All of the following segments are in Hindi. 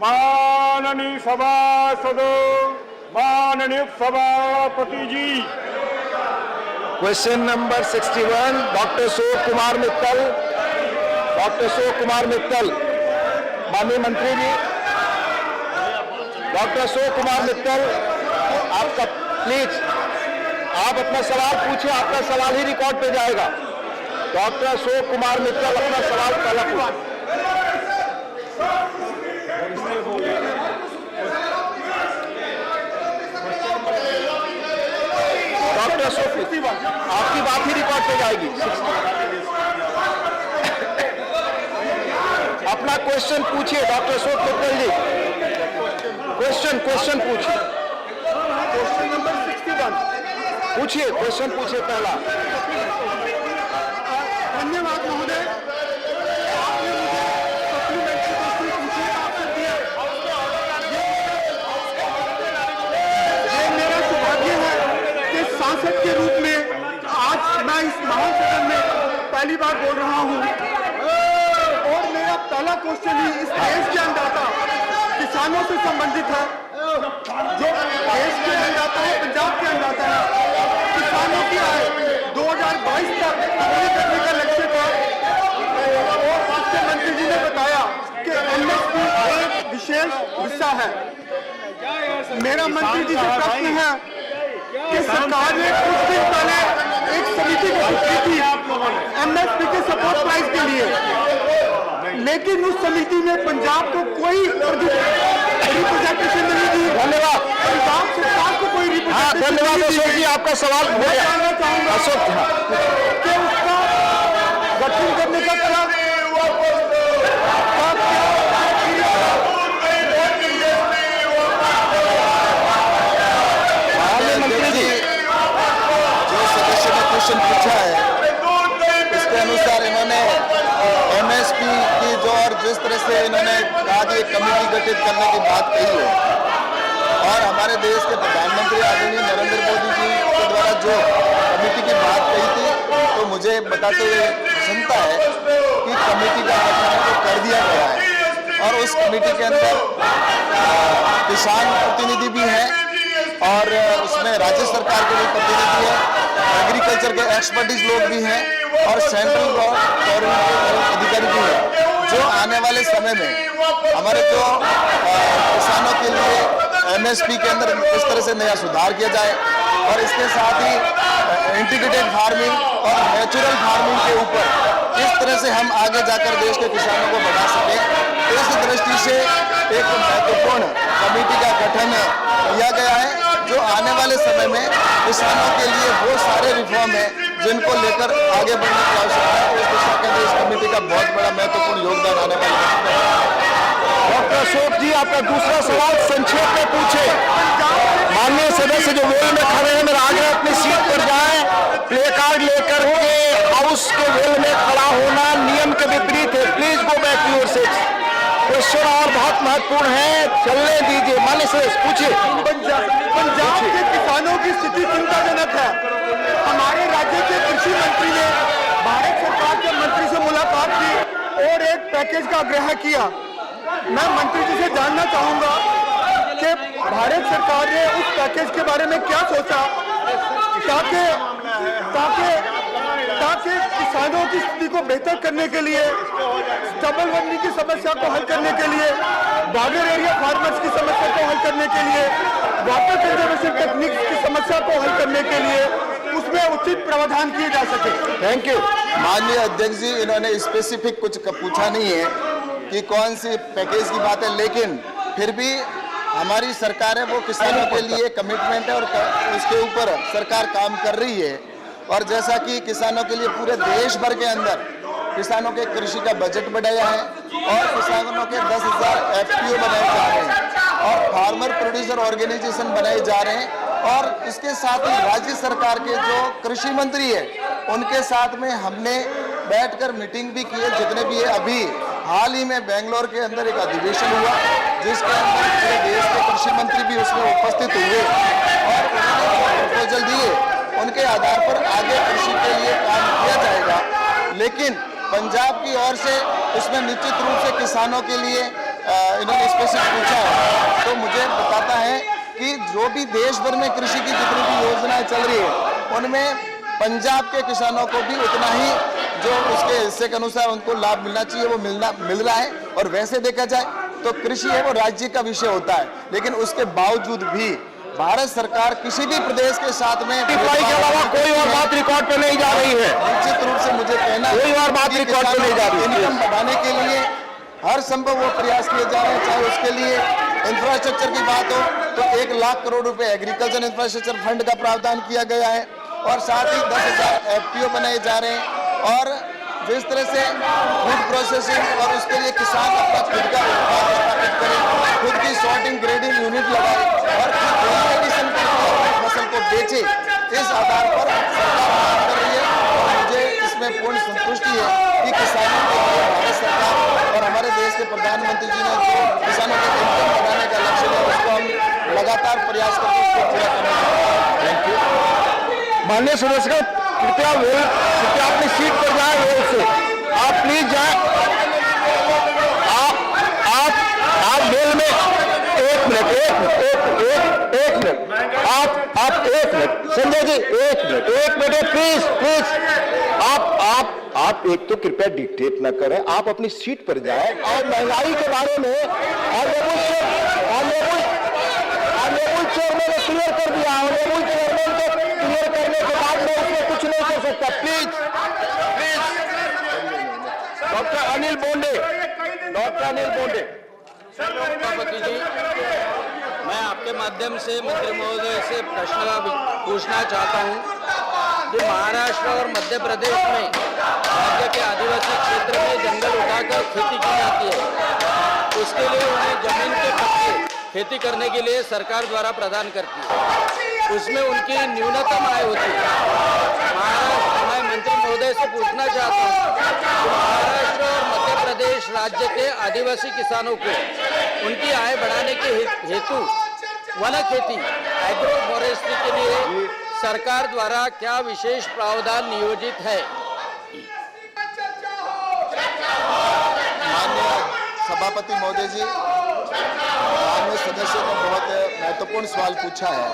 माननीय सभासदों, माननीय सभापति जी। Question number 61 doctor Ashok Kumar Mittal. Doctor Ashok Kumar Mittal, माननीय मंत्री जी। डॉक्टर अशोक कुमार मित्तल, आपका प्लीज आप अपना सवाल पूछिए, आपका सवाल ही रिकॉर्ड पे जाएगा। डॉक्टर अशोक कुमार मित्तल अपना सवाल पहला पूछिए। डॉक्टर अशोक, आपकी बात ही रिकॉर्ड पे जाएगी। अपना क्वेश्चन पूछिए डॉक्टर अशोक मित्तल जी। क्वेश्चन पूछिए। क्वेश्चन नंबर 61 पूछिए, क्वेश्चन पूछिए पहला। धन्यवाद महोदय, आपने मुझे सप्लीमेंट्री क्वेश्चन पूछे, आपसे दिए। ये मेरा सौभाग्य है कि सांसद के रूप में आज मैं इस महान सदन में पहली बार बोल रहा हूँ और मेरा पहला क्वेश्चन ही इस देश के अन्नदाता किसानों से संबंधित है। जो देश के अन्नदाता है, पंजाब के अन्नदाता है, किसानों की आय 2022 तक दोगुनी करने का लक्ष्य था और स्वास्थ्य मंत्री जी ने बताया कि एमएसपी एक विशेष हिस्सा है। मेरा मंत्री जी से प्रश्न है कि सरकार ने कुछ दिन पहले एक समिति गठित की थी एमएसपी के सपोर्ट प्राइस के लिए, लेकिन उस समिति में पंजाब को कोई रिप्रेजेंटेशन नहीं दी। धन्यवाद। पंजाब सरकार को कोई रिप्रेजेंटेशन धन्यवाद अशोक जी, आपका सवाल हो गया। जानना चाहूंगा अशोक कि उसका गठन करने का क्या मंत्री जी, जो सदस्य ने क्वेश्चन पूछा है इसके अनुसार इन्होंने एमएसपी की जो और जिस तरह से इन्होंने कहा कि एक कमेटी गठित करने की बात कही है और हमारे देश के प्रधानमंत्री आदरणीय नरेंद्र मोदी जी के द्वारा जो कमेटी की बात कही थी, तो मुझे बताते हुए प्रसन्नता है कि कमेटी का गठन तो कर दिया गया है और उस कमेटी के अंदर किसान प्रतिनिधि भी हैं और उसमें राज्य सरकार के भी प्रतिनिधि हैं, एग्रीकल्चर के एक्सपर्टीज लोग भी हैं और सेंट्रल गवर्नमेंट के अधिकारी भी हैं, जो आने वाले समय में हमारे जो किसानों के लिए एमएसपी के अंदर किस तरह से नया सुधार किया जाए और इसके साथ ही इंटीग्रेटेड फार्मिंग और नेचुरल फार्मिंग के ऊपर किस तरह से हम आगे जाकर देश के किसानों को बढ़ा सकें, इस दृष्टि से एक महत्वपूर्ण कमेटी का गठन किया गया है, जो आने वाले समय में किसानों के लिए वो सारे रिफॉर्म है जिनको लेकर आगे बढ़ने की आवश्यकता है। इस दिशा के अंदर इस कमेटी का बहुत बड़ा महत्वपूर्ण योगदान आने वाले समय में। डॉक्टर अशोक जी, आपका दूसरा सवाल संक्षेप में पूछे। माननीय सदस्य जो वेल में खड़े हैं, मेरा आग्रह अपनी सीट पर जाएं। प्ले कार्ड लेकर के हाउस के वेल में खड़ा होना नियम के विपरीत है। Please go back to your seats. Question और बहुत महत्वपूर्ण है, चलने दीजिए। माननीय सदस्य पूछिए। पंजाब के किसानों की स्थिति चिंताजनक है। हमारे राज्य के कृषि मंत्री ने भारत सरकार के मंत्री से मुलाकात की और एक पैकेज का आग्रह किया। मैं मंत्री जी से जानना चाहूंगा कि भारत सरकार ने उस पैकेज के बारे में क्या सोचा ताकि किसानों की स्थिति को बेहतर करने के लिए, स्टबलबंदी की समस्या को हल करने के लिए, बॉर्डर एरिया फार्मर्स की समस्या को हल करने के लिए, वाटर कंजर्वेशन टेक्निक्स की समस्या को हल करने के लिए उसमें उचित प्रावधान किए जा सके। Thank you. माननीय अध्यक्ष जी, इन्होंने स्पेसिफिक कुछ पूछा नहीं है कि कौन सी पैकेज की बात है, लेकिन फिर भी हमारी सरकार है वो किसानों के लिए कमिटमेंट है और उसके ऊपर सरकार काम कर रही है। और जैसा कि किसानों के लिए पूरे देश भर के अंदर किसानों के कृषि का बजट बढ़ाया है और किसानों के 10,000 FPO बनाए जा रहे हैं और फार्मर प्रोड्यूसर ऑर्गेनाइजेशन बनाए जा रहे हैं और इसके साथ ही राज्य सरकार के जो कृषि मंत्री है उनके साथ में हमने बैठकर मीटिंग भी की है, जितने भी है। अभी हाल ही में बेंगलोर के अंदर एक अधिवेशन हुआ जिसके अंदर पूरे देश के कृषि मंत्री भी उसमें उपस्थित हुए और उन्होंने जो प्रपोजल दिए उनके आधार पर आगे कृषि के लिए काम किया जाएगा। लेकिन पंजाब की ओर से इसमें निश्चित रूप से किसानों के लिए इन्होंने स्पेसिफिक पूछा है, तो मुझे बताता है कि जो भी देश भर में कृषि की जितनी भी योजनाएं चल रही है उनमें पंजाब के किसानों को भी उतना ही जो उसके हिस्से के अनुसार उनको लाभ मिलना चाहिए वो मिल रहा है। और वैसे देखा जाए तो कृषि है वो राज्य का विषय होता है, लेकिन उसके बावजूद भी भारत सरकार किसी भी प्रदेश के साथ में के अलावा कोई और बात रिकॉर्ड पे नहीं जा रही है। निश्चित रूप से मुझे कहना कोई और बात रिकॉर्ड पे नहीं जा रही है। इनकम बढ़ाने के लिए हर संभव वो प्रयास किए जा रहे हैं, चाहे उसके लिए इंफ्रास्ट्रक्चर की बात हो तो 1 लाख करोड़ रुपए एग्रीकल्चर इंफ्रास्ट्रक्चर फंड का प्रावधान किया गया है और साथ ही 10,000 FPO बनाए जा रहे हैं। और जिस तरह से फूड प्रोसेसिंग और उसके लिए किसान अपना खुद का उत्पाद स्थापित करें, खुद की सॉर्टिंग ग्रेडिंग यूनिट लगाए और कॉम्पिटिशन करके अपनी फसल को बेचे, इस आधार पर सरकार काम कर रही है। और मुझे इसमें पूर्ण संतुष्टि है कि किसानों के लिए भारत सरकार और हमारे देश के प्रधानमंत्री जी ने जो किसानों के इनकम बढ़ाने का लक्ष्य लिया उसको हम लगातार प्रयास करके उसको पूरा करने का। Thank you. माननीय सदस्य कृपया अपनी सीट पर जाए, वेल से आप प्लीज जाए। आप वेल में एक मिनट आप 1 minute Sanjay ji 1 minute please आप एक तो कृपया डिक्टेट न करें, आप अपनी सीट पर जाए। और महंगाई के बारे में ऑनरेबल चेयरमैन ने क्लियर कर दिया, ऑनरेबल चेयरमैन को क्लियर करने के बाद मैं उसमें कुछ नहीं कर सकता। Please doctor Anil Bonde. सभापति जी, मैं आपके माध्यम से मंत्री महोदय से प्रश्न पूछना चाहता हूं कि महाराष्ट्र और मध्य प्रदेश में राज्य के आदिवासी क्षेत्र में जंगल उठाकर खेती की जाती है, उसके लिए उन्हें जमीन के पट्टे खेती करने के लिए सरकार द्वारा प्रदान करती है, उसमें उनकी न्यूनतम आय होती है। मैं मंत्री महोदय से पूछना चाहता हूँ कि महाराष्ट्र और मध्य प्रदेश राज्य के आदिवासी किसानों को उनकी आय बढ़ाने के हेतु वन खेती एग्रो फॉरेस्ट्री के लिए सरकार द्वारा क्या विशेष प्रावधान नियोजित है। माननीय सभापति महोदय जी, माननीय सदस्य ने बहुत महत्वपूर्ण सवाल पूछा है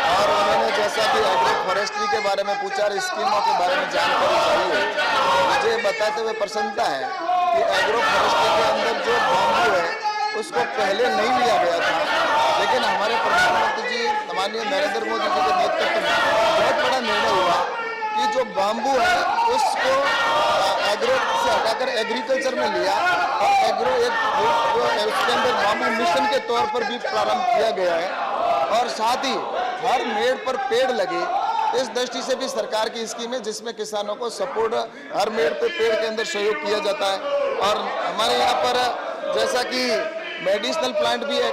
और उन्होंने जैसा कि एग्रो फॉरेस्ट्री के बारे में पूछा और स्कीमों के बारे में जानकारी चाहिए, मुझे बताते हुए प्रसन्नता है कि एग्रो फॉरेस्ट्री के अंदर जो बाम्बू है उसको पहले नहीं लिया गया था, लेकिन हमारे प्रधानमंत्री जी माननीय नरेंद्र मोदी जी के नेतृत्व में बहुत बड़ा निर्णय हुआ कि जो बाम्बू है उसको एग्रो से हटाकर एग्रीकल्चर में लिया और एग्रो उसके अंदर बाम्बू मिशन के तौर पर भी प्रारंभ किया गया है और साथ ही हर मेड़ पर पेड़ लगे, इस दृष्टि से भी सरकार की स्कीम है जिसमें किसानों को सपोर्ट हर मेड़ पे पेड़ के अंदर सहयोग किया जाता है। और हमारे यहाँ पर जैसा कि मेडिसिनल प्लांट भी है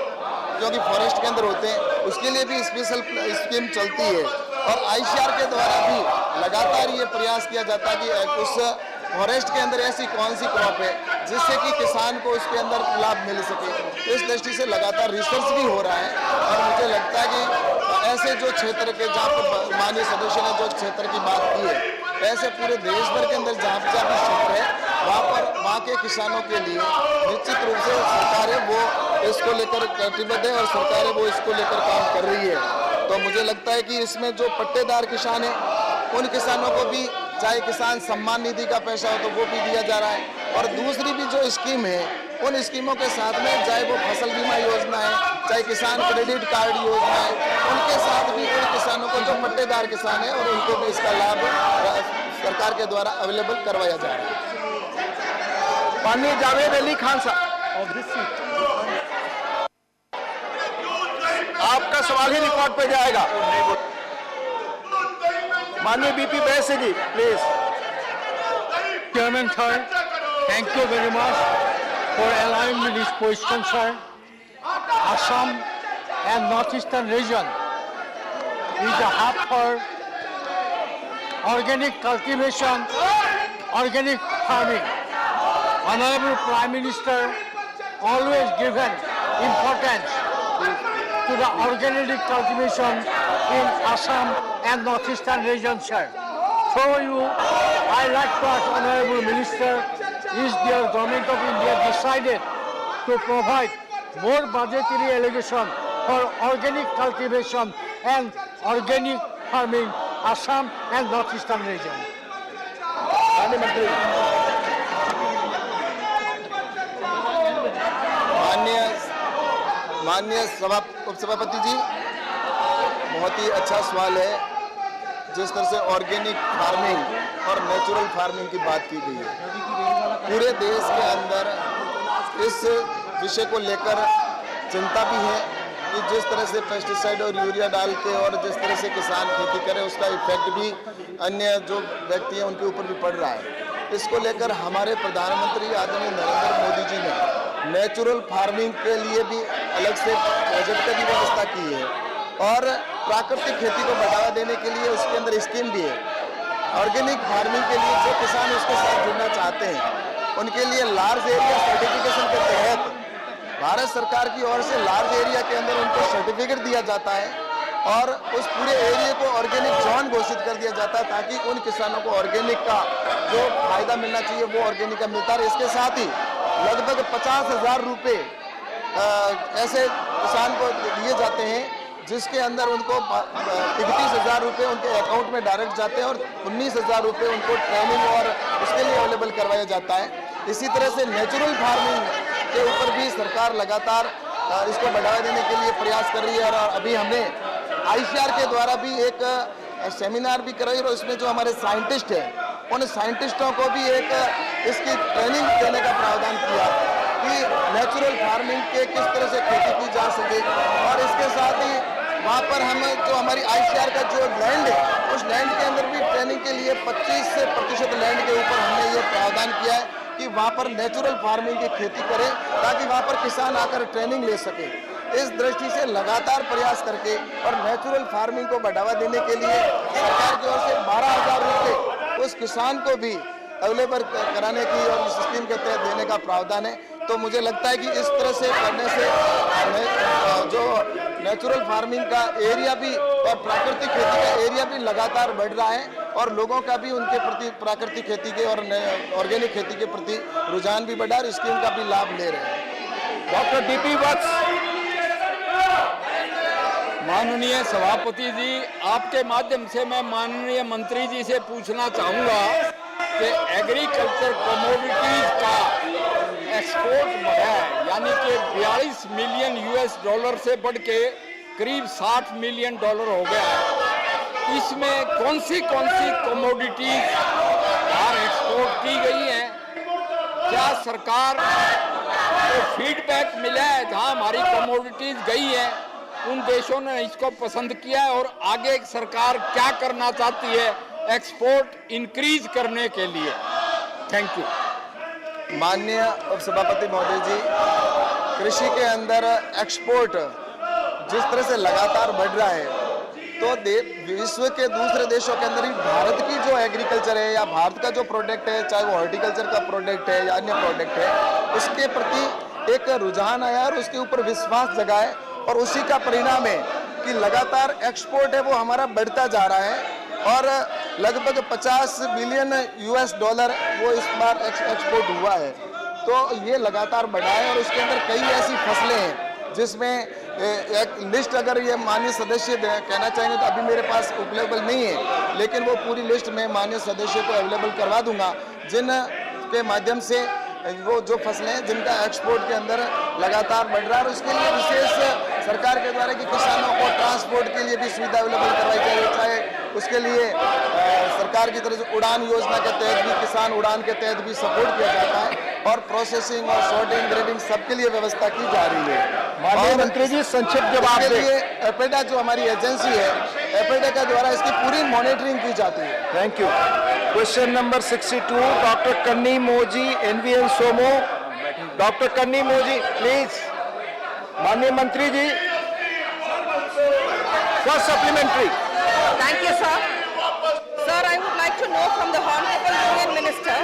जो कि फॉरेस्ट के अंदर होते हैं, उसके लिए भी स्पेशल स्कीम चलती है और ICR के द्वारा भी लगातार ये प्रयास किया जाता है कि उस फॉरेस्ट के अंदर ऐसी कौन सी क्रॉप है जिससे कि किसान को उसके अंदर लाभ मिल सके। इस दृष्टि से लगातार रिसर्च भी हो रहा है और मुझे लगता है कि ऐसे जो क्षेत्र के जहाँ पर माननीय सदस्य ने जो क्षेत्र की बात की है, ऐसे पूरे देश भर के अंदर जहाँ भी क्षेत्र है वहाँ के किसानों के लिए निश्चित रूप से सरकार है वो इसको लेकर कटिबद्ध है और सरकार है वो इसको लेकर काम कर रही है। तो मुझे लगता है कि इसमें जो पट्टेदार किसान है उन किसानों को भी चाहे किसान सम्मान निधि का पैसा हो तो वो भी दिया जा रहा है और दूसरी भी जो स्कीम है उन स्कीमों के साथ में चाहे वो फसल बीमा योजना है, चाहे किसान क्रेडिट कार्ड योजना है, उनके साथ भी उन किसानों को जो पट्टेदार किसान है और उनको भी इसका लाभ सरकार के द्वारा अवेलेबल करवाया जा रहा है। माननीय जावेद अली खान साहब, आपका सवाल ही रिकॉर्ड पे जाएगा। माननीय BP बैसे जी please. Chairman sir, thank you very much for allowing me this question, sir. Assam and Northeastern region is a hub for organic cultivation, organic farming. Honorable Prime Minister always given importance to the organic cultivation in Assam and Northeastern region, sir. So I like to ask Honorable Minister, is the government of India decided to provide more budgetary allocation for organic cultivation and organic farming Assam and Northeastern region. माननीय उपसभापति जी, बहुत ही अच्छा सवाल है। जिस तरह से ऑर्गेनिक फार्मिंग और नेचुरल फार्मिंग की बात की गई है, पूरे देश के अंदर इस विषय को लेकर चिंता भी है कि जिस तरह से पेस्टिसाइड और यूरिया डाल के और जिस तरह से किसान खेती करे, उसका इफेक्ट भी अन्य जो व्यक्ति हैं उनके ऊपर भी पड़ रहा है। इसको लेकर हमारे प्रधानमंत्री आदरणीय नरेंद्र मोदी जी ने नेचुरल फार्मिंग के लिए भी अलग से बजट की भी व्यवस्था की है और प्राकृतिक खेती को बढ़ावा देने के लिए उसके अंदर स्कीम भी है। ऑर्गेनिक फार्मिंग के लिए जो किसान उसके साथ जुड़ना चाहते हैं उनके लिए लार्ज एरिया सर्टिफिकेशन के तहत भारत सरकार की ओर से लार्ज एरिया के अंदर उनको सर्टिफिकेट दिया जाता है और उस पूरे एरिया को ऑर्गेनिक जोन घोषित कर दिया जाता है ताकि उन किसानों को ऑर्गेनिक का जो फायदा मिलना चाहिए वो ऑर्गेनिक का मिलता है। इसके साथ ही लगभग 50,000 रुपये ऐसे किसान को दिए जाते हैं जिसके अंदर उनको 31,000 रुपये उनके अकाउंट में डायरेक्ट जाते हैं और 19,000 रुपये उनको ट्रेनिंग और उसके लिए अवेलेबल करवाया जाता है। इसी तरह से नेचुरल फार्मिंग के ऊपर भी सरकार लगातार इसको बढ़ावा देने के लिए प्रयास कर रही है और अभी हमने ICAR के द्वारा भी एक सेमिनार भी कराई और इसमें जो हमारे साइंटिस्ट हैं उन साइंटिस्टों को भी एक इसकी ट्रेनिंग देने का प्रावधान किया कि नेचुरल फार्मिंग के किस तरह से खेती की जा सके और इसके साथ ही वहाँ पर हमें जो हमारी ICAR का जो लैंड है उस लैंड के अंदर भी ट्रेनिंग के लिए 25% लैंड के ऊपर हमने ये प्रावधान किया है कि वहाँ पर नेचुरल फार्मिंग की खेती करें ताकि वहाँ पर किसान आकर ट्रेनिंग ले सके। इस दृष्टि से लगातार प्रयास करके और नेचुरल फार्मिंग को बढ़ावा देने के लिए सरकार की ओर से 12,000 रुपये उस किसान को भी अवेलेबल कराने की और स्कीम के तहत देने का प्रावधान है। तो मुझे लगता है कि इस तरह से करने से जो नेचुरल फार्मिंग का एरिया भी और प्राकृतिक खेती का एरिया भी लगातार बढ़ रहा है और लोगों का भी उनके प्रति प्राकृतिक खेती के और ऑर्गेनिक खेती के प्रति रुझान भी बढ़ा और स्कीम का भी लाभ ले रहे हैं। डॉक्टर DP वत्स। माननीय सभापति जी, आपके माध्यम से मैं माननीय मंत्री जी से पूछना चाहूँगा कि एग्रीकल्चर कमोडिटीज का एक्सपोर्ट बढ़ा है, यानी कि 42 मिलियन US$ से बढ़ के करीब $60 मिलियन हो गया है। इसमें कौन सी कमोडिटीज बाहर एक्सपोर्ट की गई हैं? क्या सरकार को फीडबैक मिला है जहाँ हमारी कमोडिटीज गई हैं उन देशों ने इसको पसंद किया है और आगे सरकार क्या करना चाहती है एक्सपोर्ट इंक्रीज करने के लिए? Thank you. माननीय उपसभापति महोदय जी, कृषि के अंदर एक्सपोर्ट जिस तरह से लगातार बढ़ रहा है तो विश्व के दूसरे देशों के अंदर ही भारत की जो एग्रीकल्चर है या भारत का जो प्रोडक्ट है, चाहे वो हॉर्टिकल्चर का प्रोडक्ट है या अन्य प्रोडक्ट है, उसके प्रति एक रुझान आया और उसके ऊपर विश्वास जगा है और उसी का परिणाम है कि लगातार एक्सपोर्ट है वो हमारा बढ़ता जा रहा है और लगभग 50 बिलियन US$ वो इस बार एक्सपोर्ट हुआ है। तो ये लगातार बढ़ा है और उसके अंदर कई ऐसी फसलें हैं जिसमें एक लिस्ट अगर ये माननीय सदस्य कहना चाहेंगे तो अभी मेरे पास अवेलेबल नहीं है, लेकिन वो पूरी लिस्ट में माननीय सदस्य को अवेलेबल करवा दूंगा जिन के माध्यम से वो जो फसलें हैं जिनका एक्सपोर्ट के अंदर लगातार बढ़ रहा है और उसके लिए विशेष सरकार के द्वारा कि किसानों को ट्रांसपोर्ट के लिए भी सुविधा अवेलेबल करवाई जाए, चाहे उसके लिए सरकार की तरफ से उड़ान योजना के तहत भी किसान उड़ान के तहत भी सपोर्ट किया जाता है और प्रोसेसिंग और सॉर्टिंग ग्रेडिंग सबके लिए व्यवस्था की जा रही है। माननीय मंत्री जी संक्षिप्त जवाब के दें। लिए एपेडा जो हमारी एजेंसी है, एपेडा के द्वारा इसकी पूरी मॉनिटरिंग की जाती है। Thank you. Question number 62 doctor कन्नी मोजी NVN सोमो। डॉक्टर कन्नी मोजी प्लीज। माननीय मंत्री जी first supplementary. Thank you, sir. Sir, I would like to know from the Honorable Union Minister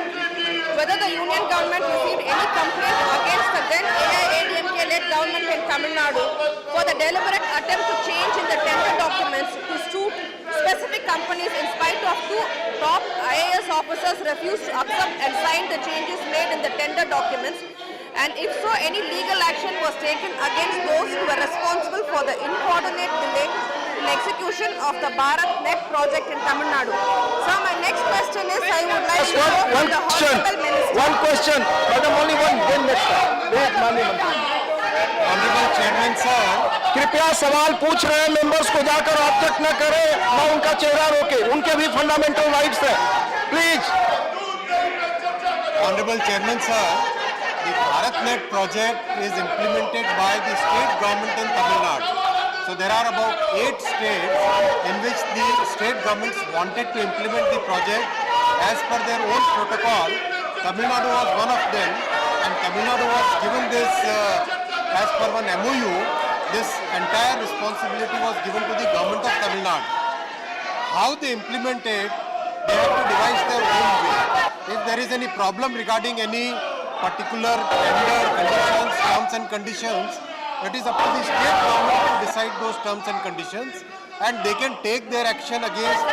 whether the Union government received any complaint against the then AIADMK-led government in Tamil Nadu for the deliberate attempt to change in the tender documents to suit specific companies in spite of two top IAS officers refused to accept and sign the changes made in the tender documents And if so, any legal action was taken against those who were responsible for the incoordinate delay in execution of the BharatNet project in Tamil Nadu. So my next question is, I would like to know from the Honorable Minister. One question, madam, only one. Then next time. Wait, माननीय मंत्री। ऑनरेबल चेयरमैन सर, कृपया सवाल पूछ रहे हैं मेंबर्स को जाकर ऑब्जेक्ट न करें, न उनका चेहरा रोके, उनके भी फंडामेंटल राइट्स हैं, please. Honorable Chairman sir, the BharatNet project is implemented by the state government in Tamil Nadu. So there are about 8 states in which the state governments wanted to implement the project as per their own protocol. Tamil Nadu was one of them, and Tamil Nadu was given this as per one MOU. This entire responsibility was given to the government of Tamil Nadu. How they implement it, they have to devise their own way. If there is any problem regarding any particular tender conditions, terms and conditions, it is up to the state government to decide those terms and conditions, and they can take their action against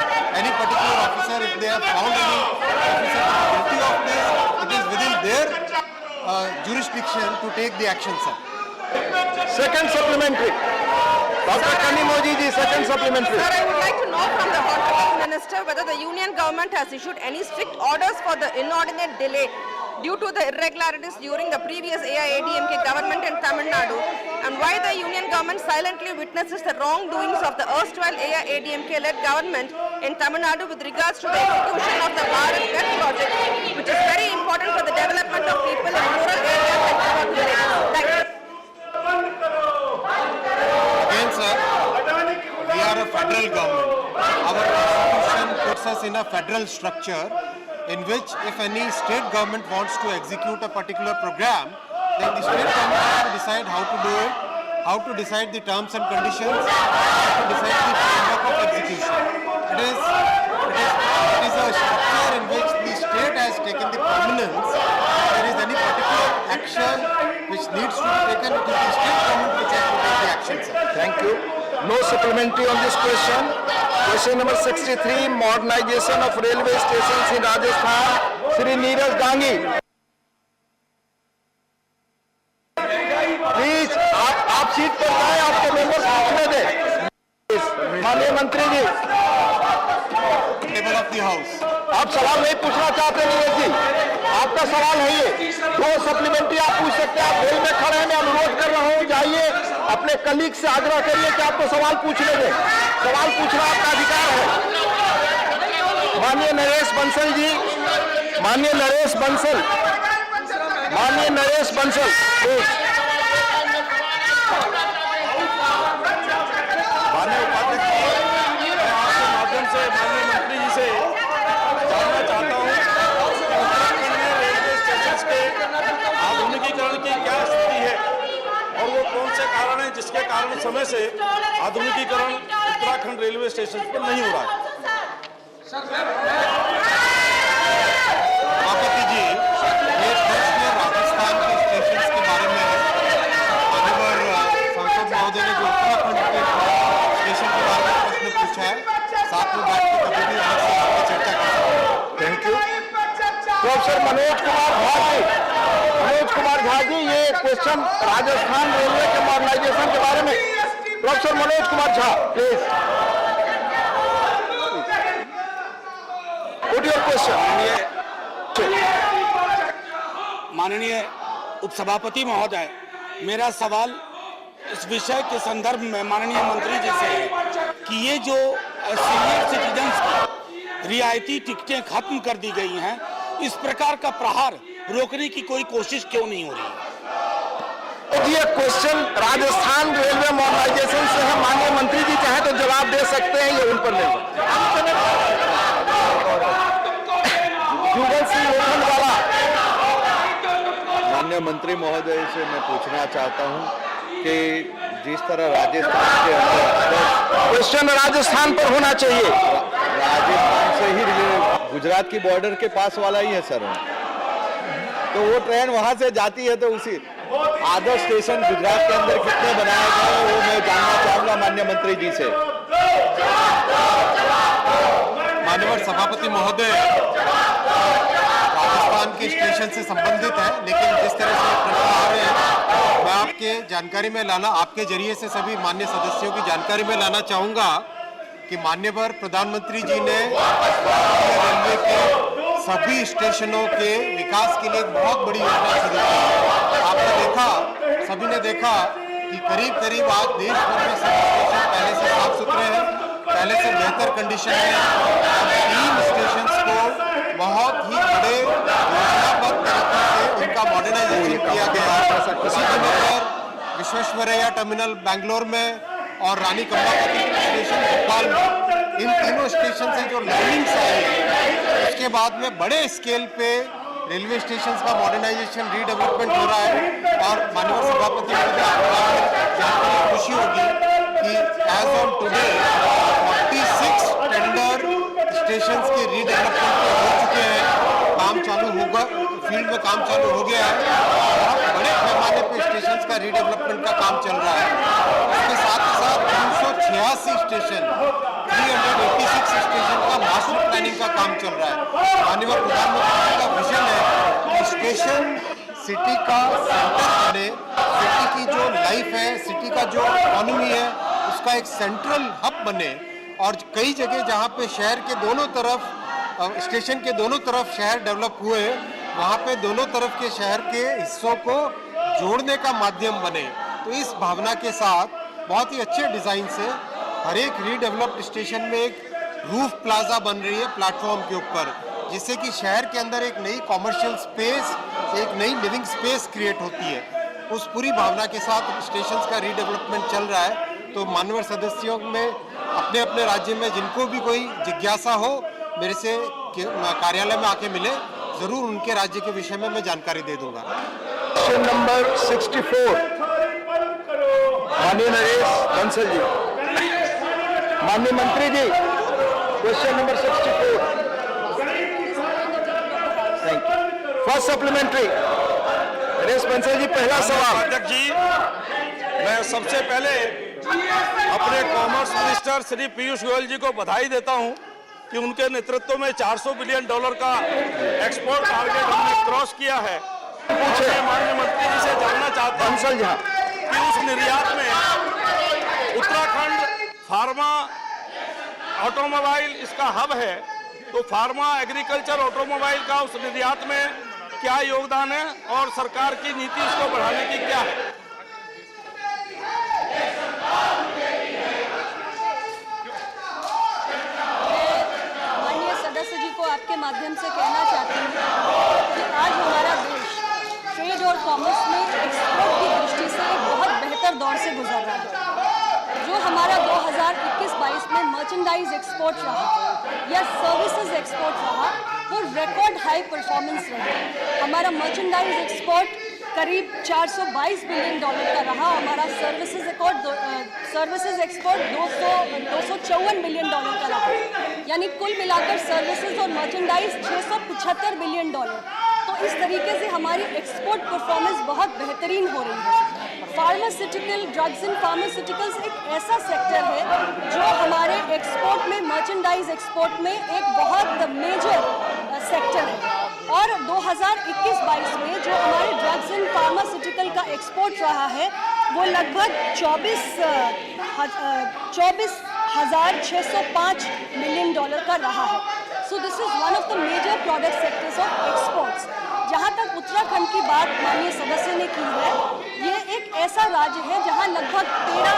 any particular officer if they have found any officer guilty of this. It is within their jurisdiction to take the action, sir. Second supplementary, doctor Kanimozhi ji, second supplementary. Sir, I would like to know from the Honorable Minister whether the Union government has issued any strict orders for the inordinate delay due to the irregularities during the previous AIADMK government in Tamil Nadu, and why the Union government silently witnesses the wrongdoings of the erstwhile AIADMK-led government in Tamil Nadu with regards to the execution of the BharatNet project, which is very important for the development of people in rural areas and remote villages. Thank you. Again, sir, we are a federal government. Our constitution puts us in a federal structure in which if any state government wants to execute a particular program, then the state government has to decide how to do it, how to decide the terms and conditions, how to decide the framework of execution. It is a structure in which the state has taken the prominence. If there is any particular action which needs to be taken, it is the state government which has to take the action, sir. Thank you. No supplementary on this question. Question number 63, modernization of railway stations in Rajasthan. Shri Neeraj Gangi. Please आप सीट पर जाएं, आपको मेंबर्स पूछने दें। माननीय मंत्री जी, Table of the House. आप सवाल नहीं पूछना चाहते नीरज जी, आपका सवाल है ये। 2 सप्लीमेंट्री आप पूछ सकते हैं, आप बेल में खड़े हैं, मैं अनुरोध कर रहा हूँ, जाइए अपने कलीग से आग्रह करिए कि आपको सवाल पूछने दें। सवाल पूछना आपका अधिकार है। माननीय नरेश बंसल जी, माननीय नरेश बंसल, माननीय नरेश बंसल, प्लीज। माननीय उपाध्यक्ष जी, मैं आपके माध्यम से माननीय मंत्री जी से जानना चाहता हूँ कि उत्तराखंड में रेलवे स्टेशन के आधुनिकीकरण की क्या स्थिति है और वो कौन से कारण हैं जिसके कारण समय से आधुनिकीकरण उत्तराखंड रेलवे स्टेशन पर नहीं हो रहा है। सभापति जी, ये प्रश्न राजस्थान के स्टेशन के बारे में है। माननीय सांसद महोदय ने जो उत्तराखंड के स्टेशन के बारे में प्रश्न पूछा है, साथ में बैठ के कभी भी अलग से चर्चा कर सकते हैं। Thank you. Professor Manoj Kumar Jha ji, Manoj Kumar Jha ji, ये क्वेश्चन राजस्थान रेलवे के मॉडर्नाइजेशन के बारे में। Professor Manoj Kumar Jha, please put your question. माननीय उपसभापति महोदय, मेरा सवाल इस विषय के संदर्भ में माननीय मंत्री जी से है कि ये जो सीनियर सिटीजन्स की रियायती टिकटें खत्म कर दी गई हैं, इस प्रकार का प्रहार रोकने की कोई कोशिश क्यों नहीं हो रही है? ये क्वेश्चन राजस्थान रेलवे मॉडर्नाइजेशन से है। माननीय मंत्री जी चाहे तो जवाब दे सकते हैं, ये उन पर निर्भर। जुगल सिंह लोखंडवाला। माननीय मंत्री महोदय से मैं पूछना चाहता हूं कि जिस तरह राजस्थान के अंदर क्वेश्चन राजस्थान पर होना चाहिए। राजस्थान से ही गुजरात की बॉर्डर के पास वाला ही है सर, तो वो ट्रेन वहां से जाती है, तो उसी आदर्श स्टेशन गुजरात के अंदर कितने बनाए गए वो मैं जानना चाहूंगा माननीय मंत्री जी से। माननीय सभापति महोदय, राजस्थान राजस्थान के स्टेशन से संबंधित है, लेकिन जिस तरह से प्रश्न आ रहे हैं मैं आपके जानकारी में लाना, आपके जरिए से सभी मान्य सदस्यों की जानकारी में लाना चाहूँगा कि माननीय प्रधानमंत्री जी ने रेलवे के सभी स्टेशनों के विकास के लिए एक बहुत बड़ी योजना शुरू की। आपने देखा, सभी ने देखा कि करीब करीब आज देश भर में सभी स्टेशन पहले से साफ सुथरे हैं, पहले से बेहतर कंडीशन में। और 3 स्टेशन को बहुत ही बड़े योजनाबद्ध तरीके से उनका मॉडर्नाइजेशन किया गया। इसी जगह पर विश्वेश्वरैया टर्मिनल बैंगलोर में और रानी कमलापति स्टेशन भोपाल में, इन तीनों स्टेशन से जो लर्निंग्स आई, उसके बाद में बड़े स्केल पे रेलवे स्टेशन का मॉडर्नाइजेशन रीडेवलपमेंट हो रहा है। और माननीय सभापति महोदय, जानकर खुशी होगी कि as on today 46 tender station के रीडेवलपमेंट हो चुके हैं, काम चालू होगा, फील्ड में काम चालू हो गया है। बहुत बड़े पैमाने पे स्टेशन का रीडेवलपमेंट का काम चल रहा है। इसके साथ ही साथ 386 स्टेशन, 386 स्टेशन का मास्टर प्लानिंग का काम चल रहा है। माननीय प्रधानमंत्री का विजन है कि स्टेशन सिटी का सेंटर बने, सिटी की जो लाइफ है, सिटी का जो इकोनॉमी है, उसका एक सेंट्रल हब बने। और कई जगह जहाँ पे शहर के दोनों तरफ, स्टेशन के दोनों तरफ शहर डेवलप हुए, वहाँ पे दोनों तरफ के शहर के हिस्सों को जोड़ने का माध्यम बने। तो इस भावना के साथ बहुत ही अच्छे डिज़ाइन से हर एक रीडेवलप्ड स्टेशन में एक रूफ प्लाजा बन रही है प्लेटफॉर्म के ऊपर, जिससे कि शहर के अंदर एक नई कॉमर्शियल स्पेस, एक नई लिविंग स्पेस क्रिएट होती है। उस पूरी भावना के साथ स्टेशन का रीडेवलपमेंट चल रहा है। तो माननीय सदस्यों में अपने अपने राज्य में जिनको भी कोई जिज्ञासा हो, मेरे से कार्यालय में आके मिले, जरूर उनके राज्य के विषय में मैं जानकारी दे दूंगा। क्वेश्चन नंबर 64 माननीय नरेश बंसल जी। माननीय मंत्री जी, question number 64। Thank you. First supplementary Naresh Bansal ji, पहला सवाल। अध्यक्ष जी, मैं सबसे पहले अपने कॉमर्स मिनिस्टर श्री पीयूष गोयल जी को बधाई देता हूं कि उनके नेतृत्व में $400 बिलियन का एक्सपोर्ट टारगेट हमने क्रॉस किया है। मैं माननीय मंत्री जी से जानना चाहता हूं कि उस निर्यात में उत्तराखंड फार्मा ऑटोमोबाइल इसका हब है, तो फार्मा एग्रीकल्चर ऑटोमोबाइल का उस निर्यात में क्या योगदान है और सरकार की नीति इसको बढ़ाने की क्या है? माननीय सदस्य जी को आपके माध्यम से कहना चाहती हूँ कि आज हमारा देश ट्रेड और कॉमर्स में एक्सपोर्ट की दृष्टि से एक बहुत बेहतर दौर से गुजर रहा है। जो हमारा 2021-22 में मर्चेंडाइज एक्सपोर्ट रहा या सर्विसेज एक्सपोर्ट रहा, वो रिकॉर्ड हाई परफॉर्मेंस रहा। हमारा मर्चेंडाइज एक्सपोर्ट करीब $422 बिलियन का रहा। हमारा सर्विसेज एक्सपोर्ट 254 बिलियन का रहा, यानी कुल मिलाकर सर्विसेज और मर्चेंडाइज $675 बिलियन। तो इस तरीके से हमारी एक्सपोर्ट परफॉर्मेंस बहुत बेहतरीन हो रही है। फार्मास्यूटिकल, ड्रग्स एंड फार्मास्यूटिकल्स एक ऐसा सेक्टर है जो हमारे एक्सपोर्ट में, मर्चेंडाइज एक्सपोर्ट में एक बहुत मेजर सेक्टर है। और 2021-22 में जो हमारे ड्रग्स एंड फार्मास्यूटिकल का एक्सपोर्ट रहा है, वो लगभग 24,605 मिलियन का रहा है। So this is one of the major product sectors of exports. जहाँ तक उत्तराखंड की बात माननीय सदस्य ने की है, ये एक ऐसा राज्य है जहाँ लगभग 13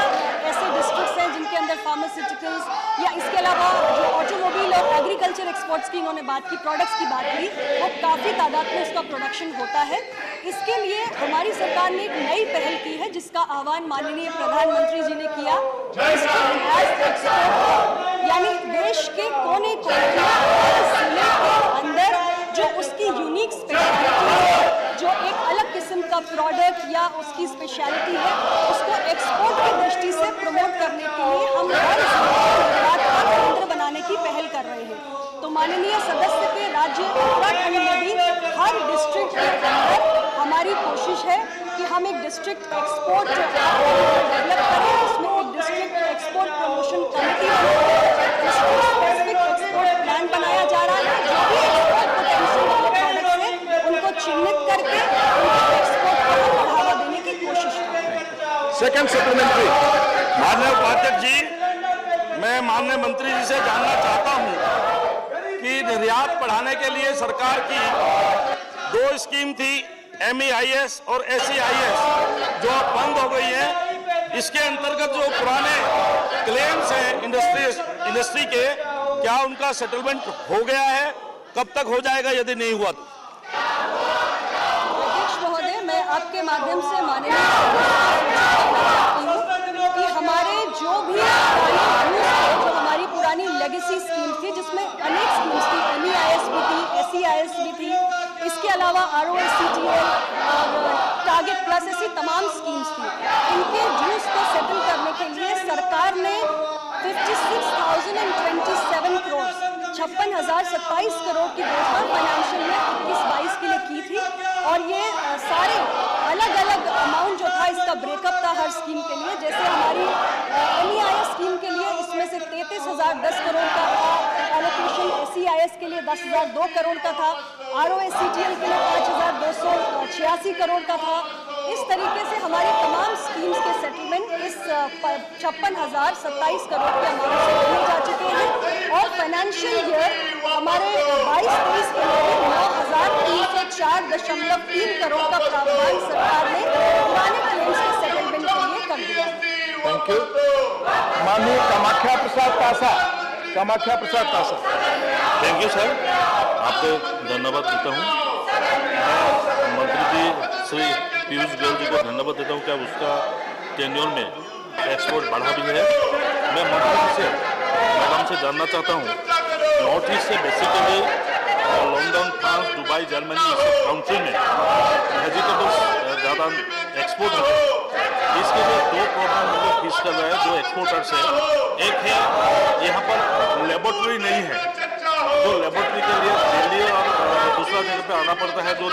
ऐसे डिस्ट्रिक्ट्स हैं जिनके अंदर फार्मास्यूटिकल्स या इसके अलावा जो ऑटोमोबाइल और एग्रीकल्चर एक्सपोर्ट्स की इन्होंने बात की, प्रोडक्ट्स की बात की, वो काफ़ी तादाद में उसका प्रोडक्शन होता है। इसके लिए हमारी सरकार ने एक नई पहल की है जिसका आह्वान माननीय प्रधानमंत्री जी ने किया, यानी देश के कोने कोने जिले के अंदर जो उसकी यूनिक स्पेशलिटी है, जो एक अलग किस्म का प्रोडक्ट या उसकी स्पेशलिटी है, उसको एक्सपोर्ट की दृष्टि से प्रमोट करने के लिए हम हर केंद्र बनाने की पहल कर रहे हैं। तो माननीय सदस्य के राज्य उत्तराखंड में भी हर डिस्ट्रिक्ट के अंदर हमारी कोशिश है कि हम एक डिस्ट्रिक्ट एक्सपोर्ट डेवलप करें, उसमें एक district export promotion committee specific export plan बनाया जा रहा है। जो भी एक्सपोर्ट पोटेंशियल वाले प्रोडक्ट्स हैं सेकंड सप्लीमेंट्री। माननीय उपाध्यक्ष जी, मैं माननीय मंत्री जी से जानना चाहता हूं कि निर्यात बढ़ाने के लिए सरकार की 2 स्कीम थी, MEIS और SEIS, जो अब बंद हो गई है। इसके अंतर्गत जो पुराने क्लेम्स हैं इंडस्ट्री के, क्या उनका सेटलमेंट हो गया है? कब तक हो जाएगा यदि नहीं हुआ तो? अध्यक्ष महोदय, मैं आपके माध्यम से माननीय कि हमारे जो भी जो हमारी पुरानी लेगेसी स्कीम थी, जिसमें अनेक स्कीम्स थी, MEIS भी थी, SEIS भी थी, इसके अलावा ROSCTL और टारगेट प्लस, ऐसी तमाम स्कीम्स थी। इनके ड्यूज को सेटल करने के लिए सरकार ने 56,027 करोड़ 56,027 करोड़ की घोषणा फाइनेंशियल ईयर 21-22 के लिए की थी। और ये सारे अलग अलग अमाउंट जो था, इसका ब्रेकअप था हर स्कीम के लिए। जैसे हमारी MEIS स्कीम के लिए इसमें से 33,010 करोड़ का था एलोकेशन, SEIS के लिए 10,002 करोड़ का था, ROSCTL के लिए 5,286 करोड़ का था। इस तरीके से हमारी तमाम स्कीम्स के सेटलमेंट इस 56,027 करोड़ के अमाउंट से किए जा चुके हैं। और फाइनेंशियल ईयर हमारे 22-23 के लिए 9,304.3 करोड़ का प्रावधान सरकार ने पुराने क्लेम्स के सेटलमेंट के लिए कर दिया। Thank you. माननीय कामाख्या प्रसाद तासा। थैंक यू सर, आपको धन्यवाद देता हूँ। मैं मंत्री जी श्री पीयूष गोयल जी को धन्यवाद देता हूँ कि अब उसका टेन्योर में एक्सपोर्ट बढ़ा भी है। मैं मंत्री जी से मैडम से जानना चाहता हूँ, नॉर्थ ईस्ट से basically London, France, Dubai, Germany, इस काउंट्री में वेजिटेबल्स ज़्यादा एक्सपोर्ट होते हैं। इसके लिए 2 प्रॉब्लम मुझे फेस कर रहा है जो एक्सपोर्टर्स है। एक है यहाँ पर लेबोरेटरी नहीं है, जो लेबोरेटरी के लिए दिल्ली और दूसरा जगह पे आना पड़ता है, जो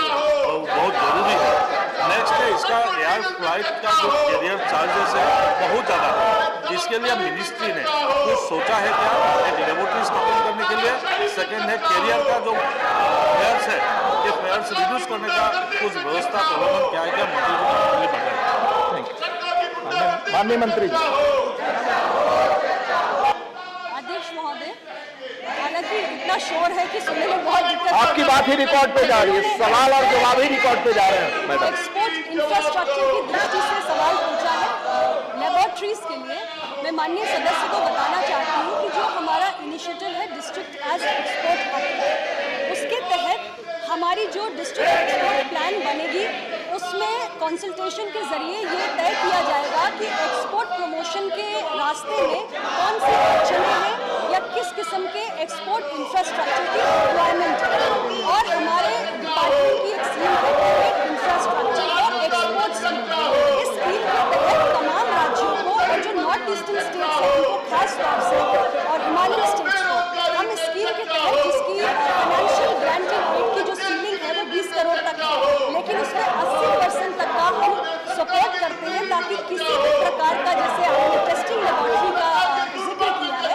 बहुत ज़रूरी है। नेक्स्ट है इसका एयर फ्लाइट का जो कैरियर चार्जेस है बहुत ज़्यादा है। इसके लिए मिनिस्ट्री ने कुछ सोचा है क्या, एक लेबोरेटरी स्थापना करने के लिए? सेकेंड है कैरियर का जो फेयर्स है, ये फेयर्स रिड्यूस करने का कुछ व्यवस्था प्रबंधन क्या है क्या मंत्री जी को बताएं। माननीय मंत्री जी। अध्यक्ष महोदय, हालांकि इतना शोर है कि सुनने में बहुत दिक्कत। आपकी बात ही रिकॉर्ड पे जा रही है, सवाल और जवाब ही रिकॉर्ड पे जा रहे हैं मैडम। एक्सपोर्ट इंफ्रास्ट्रक्चर की दृष्टि से सवाल पूछा है। लेबोरेटरीज के लिए मैं माननीय सदस्य को बताना चाहती हूँ कि जो हमारा इनिशिएटिव है डिस्ट्रिक्ट एज एक्सपोर्ट हब, उसके तहत हमारी जो डिस्ट्रिक्ट एक्सपोर्ट प्लान बनेगी, उसमें कंसल्टेशन के जरिए ये तय किया जाएगा कि एक्सपोर्ट प्रमोशन के रास्ते में कौन सी अड़चनें हैं या किस किस्म के एक्सपोर्ट इंफ्रास्ट्रक्चर की रिक्वायरमेंट है। और हमारे डिपार्टमेंट की एक स्कीम है इंफ्रास्ट्रक्चर और एक्सपोर्ट स्कीम। इस स्कीम के तहत तमाम राज्यों को और जो नॉर्थ ईस्टर्न स्टेट्स हैं उनको खास तौर से और हिमालयन स्टेट्स को हम इस स्कीम के तहत, जिसकी फाइनेंशियल ग्रांटिंग रेट की जो सीलिंग है वो 20 करोड़ तक है, लेकिन उसमें 80% तक का हम सपोर्ट करते हैं ताकि किसी भी प्रकार का, जैसे आपने टेस्टिंग लेबोरेटरी का जिक्र किया है,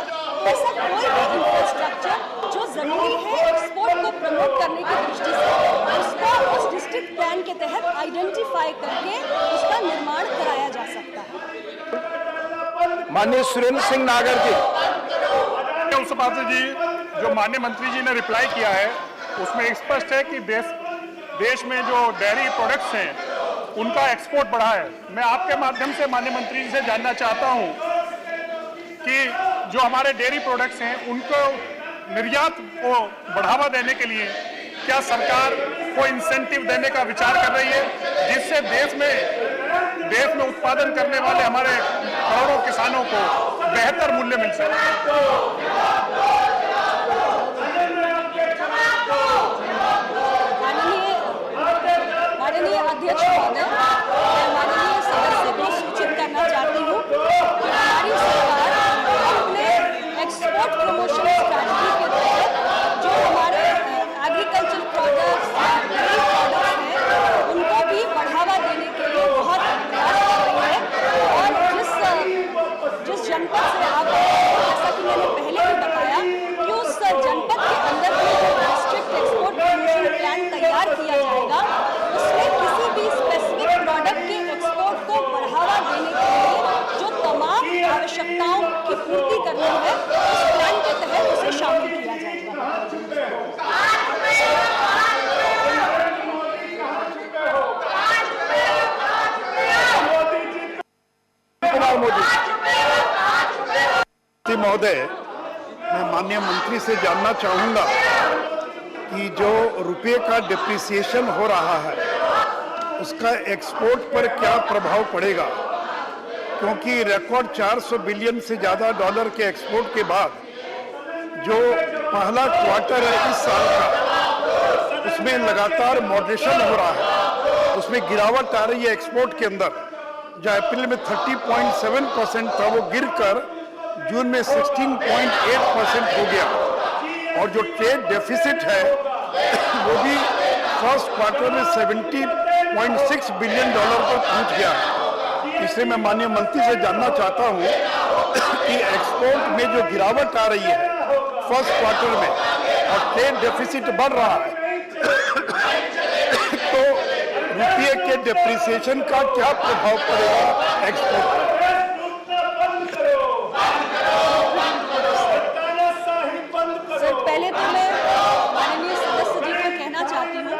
ऐसा कोई भी इंफ्रास्ट्रक्चर जो जरूरी है एक्सपोर्ट को प्रमोट करने की दृष्टि से, उसका उस डिस्ट्रिक्ट प्लान के तहत आइडेंटिफाई करके उसका निर्माण कराया जा सकता है। माननीय सुरेंद्र सिंह नागर जी। उपाध्याय जी, जो माननीय मंत्री जी ने रिप्लाई किया है उसमें स्पष्ट है कि देश में जो डेयरी प्रोडक्ट्स हैं उनका एक्सपोर्ट बढ़ा है। मैं आपके माध्यम से माननीय मंत्री जी से जानना चाहता हूं कि जो हमारे डेयरी प्रोडक्ट्स हैं उनको निर्यात को बढ़ावा देने के लिए क्या सरकार को इंसेंटिव देने का विचार कर रही है, जिससे देश में उत्पादन करने वाले हमारे करोड़ों किसानों को बेहतर मूल्य मिल सके। माननीय अध्यक्ष महोदय, मैं माननीय सदस्य को सूचित करना चाहती हूँ कि हमारी सरकार अपने एक्सपोर्ट प्रमोशन स्ट्रैटेजी के तहत जो हमारे एग्रीकल्चर प्रोडक्ट्स हैं उनको भी बढ़ावा देने के लिए बहुत प्रयास कर रही है। और जिस जनपद से आप, जैसा कि मैंने पहले भी बताया कि उस जनपद के अंदर भी जो डिस्ट्रिक्ट एक्सपोर्ट प्रमोशन प्लान तैयार किया जाएगा, उसमें किसी भी स्पेसिफिक आवश्यकताओं की पूर्ति करनी है, उस प्लान के तहत उसे शामिल किया जाएगा। कुमार मोदी महोदय, मैं माननीय मंत्री से जानना चाहूंगा कि जो रुपये का डिप्रिसिएशन हो रहा है उसका एक्सपोर्ट पर क्या प्रभाव पड़ेगा, क्योंकि रिकॉर्ड 400 बिलियन से ज़्यादा डॉलर के एक्सपोर्ट के बाद जो पहला क्वार्टर है इस साल का, उसमें लगातार मॉडरेशन हो रहा है, उसमें गिरावट आ रही है एक्सपोर्ट के अंदर। जो अप्रैल में 30.7% था वो गिरकर जून में 16.8% हो गया, और जो ट्रेड डेफिसिट है वो भी फर्स्ट क्वार्टर में 70.6 बिलियन डॉलर पर पहुंच गया है। इसलिए मैं माननीय मंत्री से जानना चाहता हूं कि एक्सपोर्ट में जो गिरावट आ रही है फर्स्ट क्वार्टर में और ट्रेड डेफिसिट बढ़ रहा है तो रुपये के डिप्रिसिएशन का क्या प्रभाव पड़ेगा एक्सपोर्ट पर? सर, पहले तो मैं माननीय सदस्य जी को कहना चाहती हूँ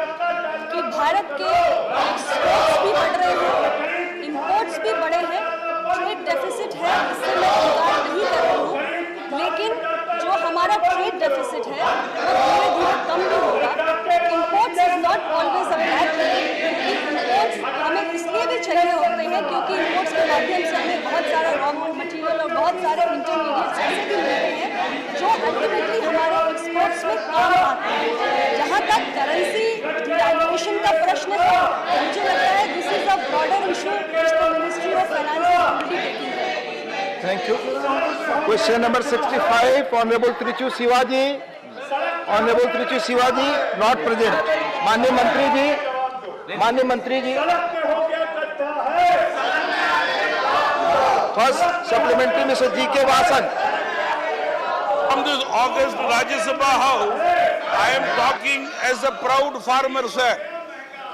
कि भारत के एक्सपोर्ट्स भी बढ़ रहे हैं, इंपोर्ट्स भी बढ़े हैं, ट्रेड डेफिसिट है, इससे मैं इनकार नहीं कर रही हूँ, लेकिन जो हमारा ट्रेड डेफिसिट है वो धीरे धीरे कम भी होगा। Imports is not always a bad thing, क्योंकि इंपोर्ट्स हमें इसलिए भी चाहिए होते हैं क्योंकि इंपोर्ट्स के माध्यम से हमें बहुत सारा रॉ मटेरियल और बहुत सारे इंटरमीडिएट्स ऐसे भी मिलते हैं जो अल्टीमेटली हमारे एक्सपोर्ट्स में काम आते हैं। जहाँ तक करेंसी डिवैल्यूएशन का प्रश्न है, मुझे लगता है this is a broader issue which the ministry of finance is already taking care. Thank you. Question number 65, honourable Trichy Shivaji. Honourable Trichy Shivaji not present. माननीय मंत्री जी, माननीय मंत्री जी, first supplementary mister G K Vasan. From this August Rajya Sabha House, I am talking as a proud farmer, sir.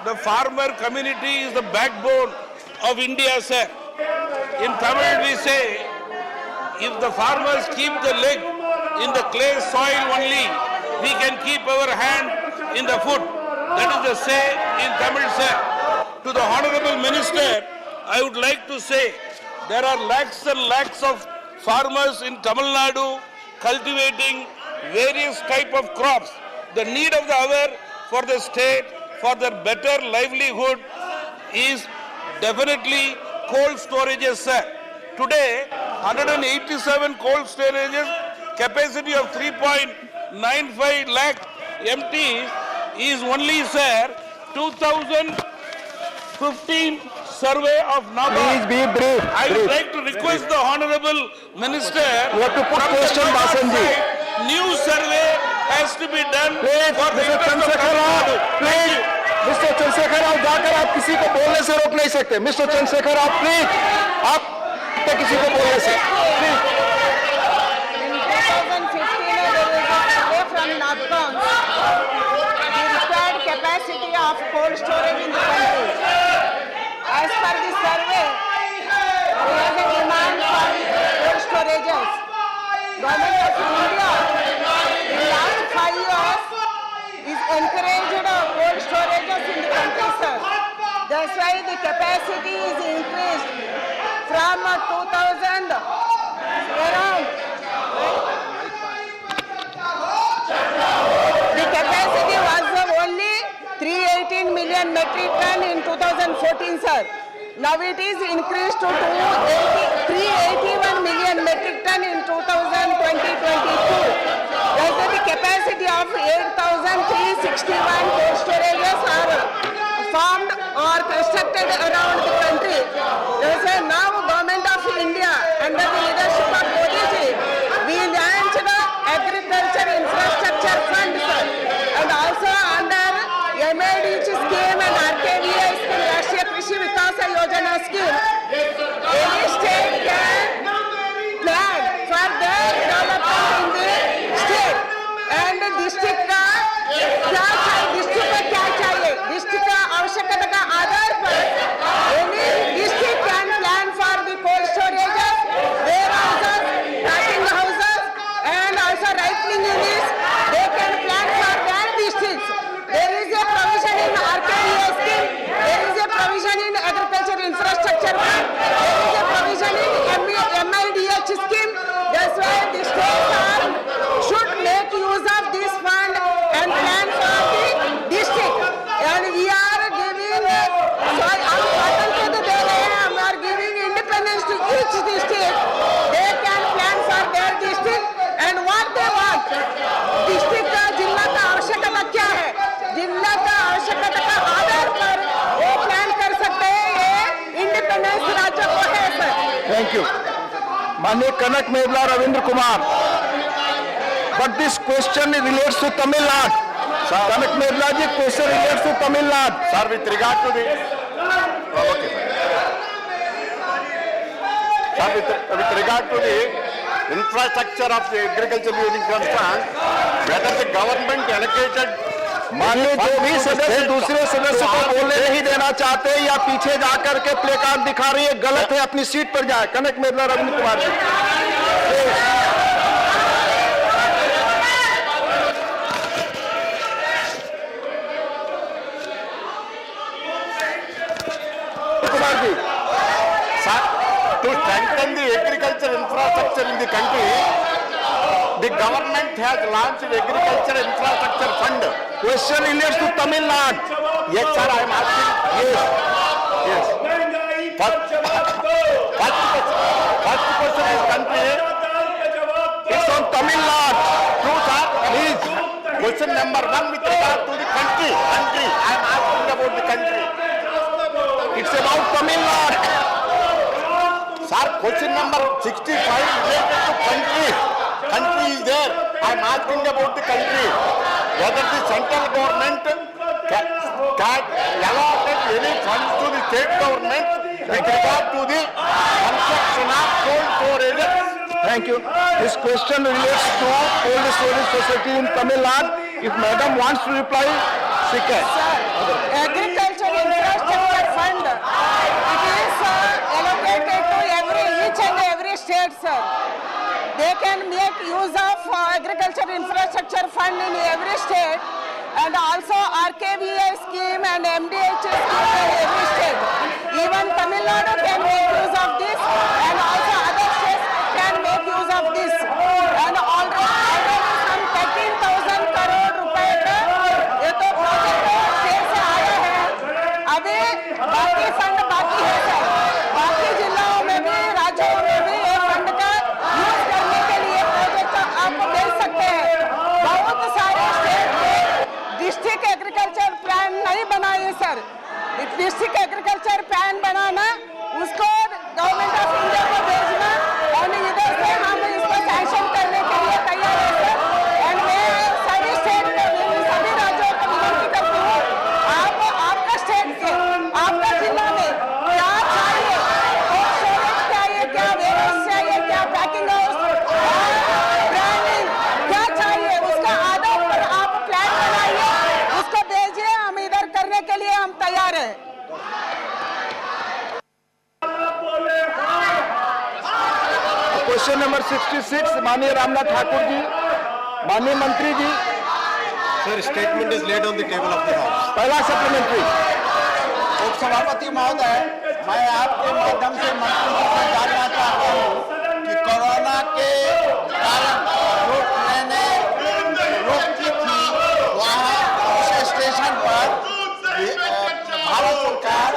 The farmer community is the backbone of India, sir. In Tamil we say, if the farmers keep the leg in the clay soil only, we can keep our hand in the food. That is the say in Tamil, sir. To the Honorable Minister, I would like to say, there are lakhs and lakhs of farmers in Tamil Nadu cultivating various type of crops. The need of the hour for the state, for their better livelihood is definitely cold storages, sir. Today, 187 cold storages, capacity of 3.95 lakh MT is only, sir, 2015 survey of NABARD. Please be brief. I would like to request the Honorable Minister, You have to put question, Basan ji. new survey has to be done Please, for the Mr. interest of Chandrasekhar Tamil Rao, Nadu. Please mister Chandrashekhar Rao जाकर आप किसी को बोलने से रोक नहीं सकते। मिस्टर चंद्रशेखर राव प्लीज, आप तो किसी को बोलने से please. In 2015, there was a survey from NABCON, the required capacity of cold storage in the country. As per the survey, there is a demand for cold storages. Government of India in last 5 years is encouraged cold storages in the country, sir. That's why the capacity is increased from 2000 around. The capacity was only 318 million metric ton in 2014, sir. Now it is increased to 381 million metric ton in 2022. Thus the capacity of 8,361 cold storages are formed or constructed around the country. Thus now Government of India under the leadership of Modi ji, we launched the Agriculture Infrastructure Fund, sir, and also under MADH scheme and RKVI scheme, Rashtriya Krishi Vikasa Yojana scheme, any state can plan for their development in the state. And district का क्या चाहिए, district का क्या चाहिए, district का आवश्यकता का आधार पर any district इस राज्य को है सर। Thank you. माननीय Kanak Meghla Ravindra Kumar, but this question relates to Tamil Nadu. Kanak Meghla ji, question relates to Tamil Nadu. Sir, with regard to the with regard to the infrastructure of the agriculture using concerned, whether the government allocated माननीय जो भी सदस्य दूसरे सदस्य को बोलने नहीं देना चाहते या पीछे जाकर के प्ले कार्ड दिखा रही है, गलत है, अपनी सीट पर जाए। कनक Meghla Ravindra Kumar ji. Kumar ji, to strengthen the agriculture infrastructure in the country, the government has launched the agriculture infrastructure fund. Question relates to Tamil Nadu. Yes, sir, I am asking. Yes. First question is country. It's on Tamil Nadu. True, sir. Please. Question number 1 with regard to the country. I am asking about the country. It's about Tamil Nadu. Sir, question number 65 related to country. Country is there. I am asking about the country. Whether the central government can allocate any funds to the state government with regard to the construction of cold storage. Thank you. This question relates to cold storage facility in Tamil Nadu. If madam wants to reply, she can. Agriculture infrastructure fund, it is allocated to each and every state, sir. They can make use of agriculture infrastructure fund in every state, and also RKVA scheme and MDH scheme in every state. Even Tamil Nadu can make use of this, and also other states can make use of this. And already some 13,000 crore रुपए का ये तो प्रोजेक्ट स्टेट से आया है। अभी बाकी फंड बाकी है सर। बाकी जिलों में भी, राज्यों में भी ये फंड का यूज करने के लिए प्रोजेक्ट आपको मिल सकते हैं। बहुत सारे स्टेट में डिस्ट्रिक्ट एग्रीकल्चर प्लान नहीं बनाए सर। डिस्ट्रिक्ट एग्रीकल्चर प्लान बनाना, उसको गवर्नमेंट ऑफ इंडिया को भेजना, और इधर से हम इसको सैंक्शन करने के लिए तैयार है सर। एंड मैं सभी स्टेट को, सभी राज्यों को विनती करती हूँ, आपका स्टेट के, आपका जिला में क्या चाहिए, स्टोरेज चाहिए, क्या वेयरहाउस चाहिए, क्या पैकिंग हाउस, ब्रांडिंग क्या चाहिए, उसका आधार पर आप प्लान बनाइए, उसको भेजिए, हम इधर करने के लिए हम तैयार हैं। क्वेश्चन नंबर 66, माननीय रामनाथ ठाकुर जी। माननीय मंत्री जी। Sir, statement is laid on the table of the house. पहला सप्लीमेंट्री। उपसभापति महोदय, मैं आपके माध्यम से मंत्री जी से जानना चाहता हूँ कि कोरोना के कारण जो ट्रेनें रोकी थी, वहाँ उस स्टेशन पर भारत सरकार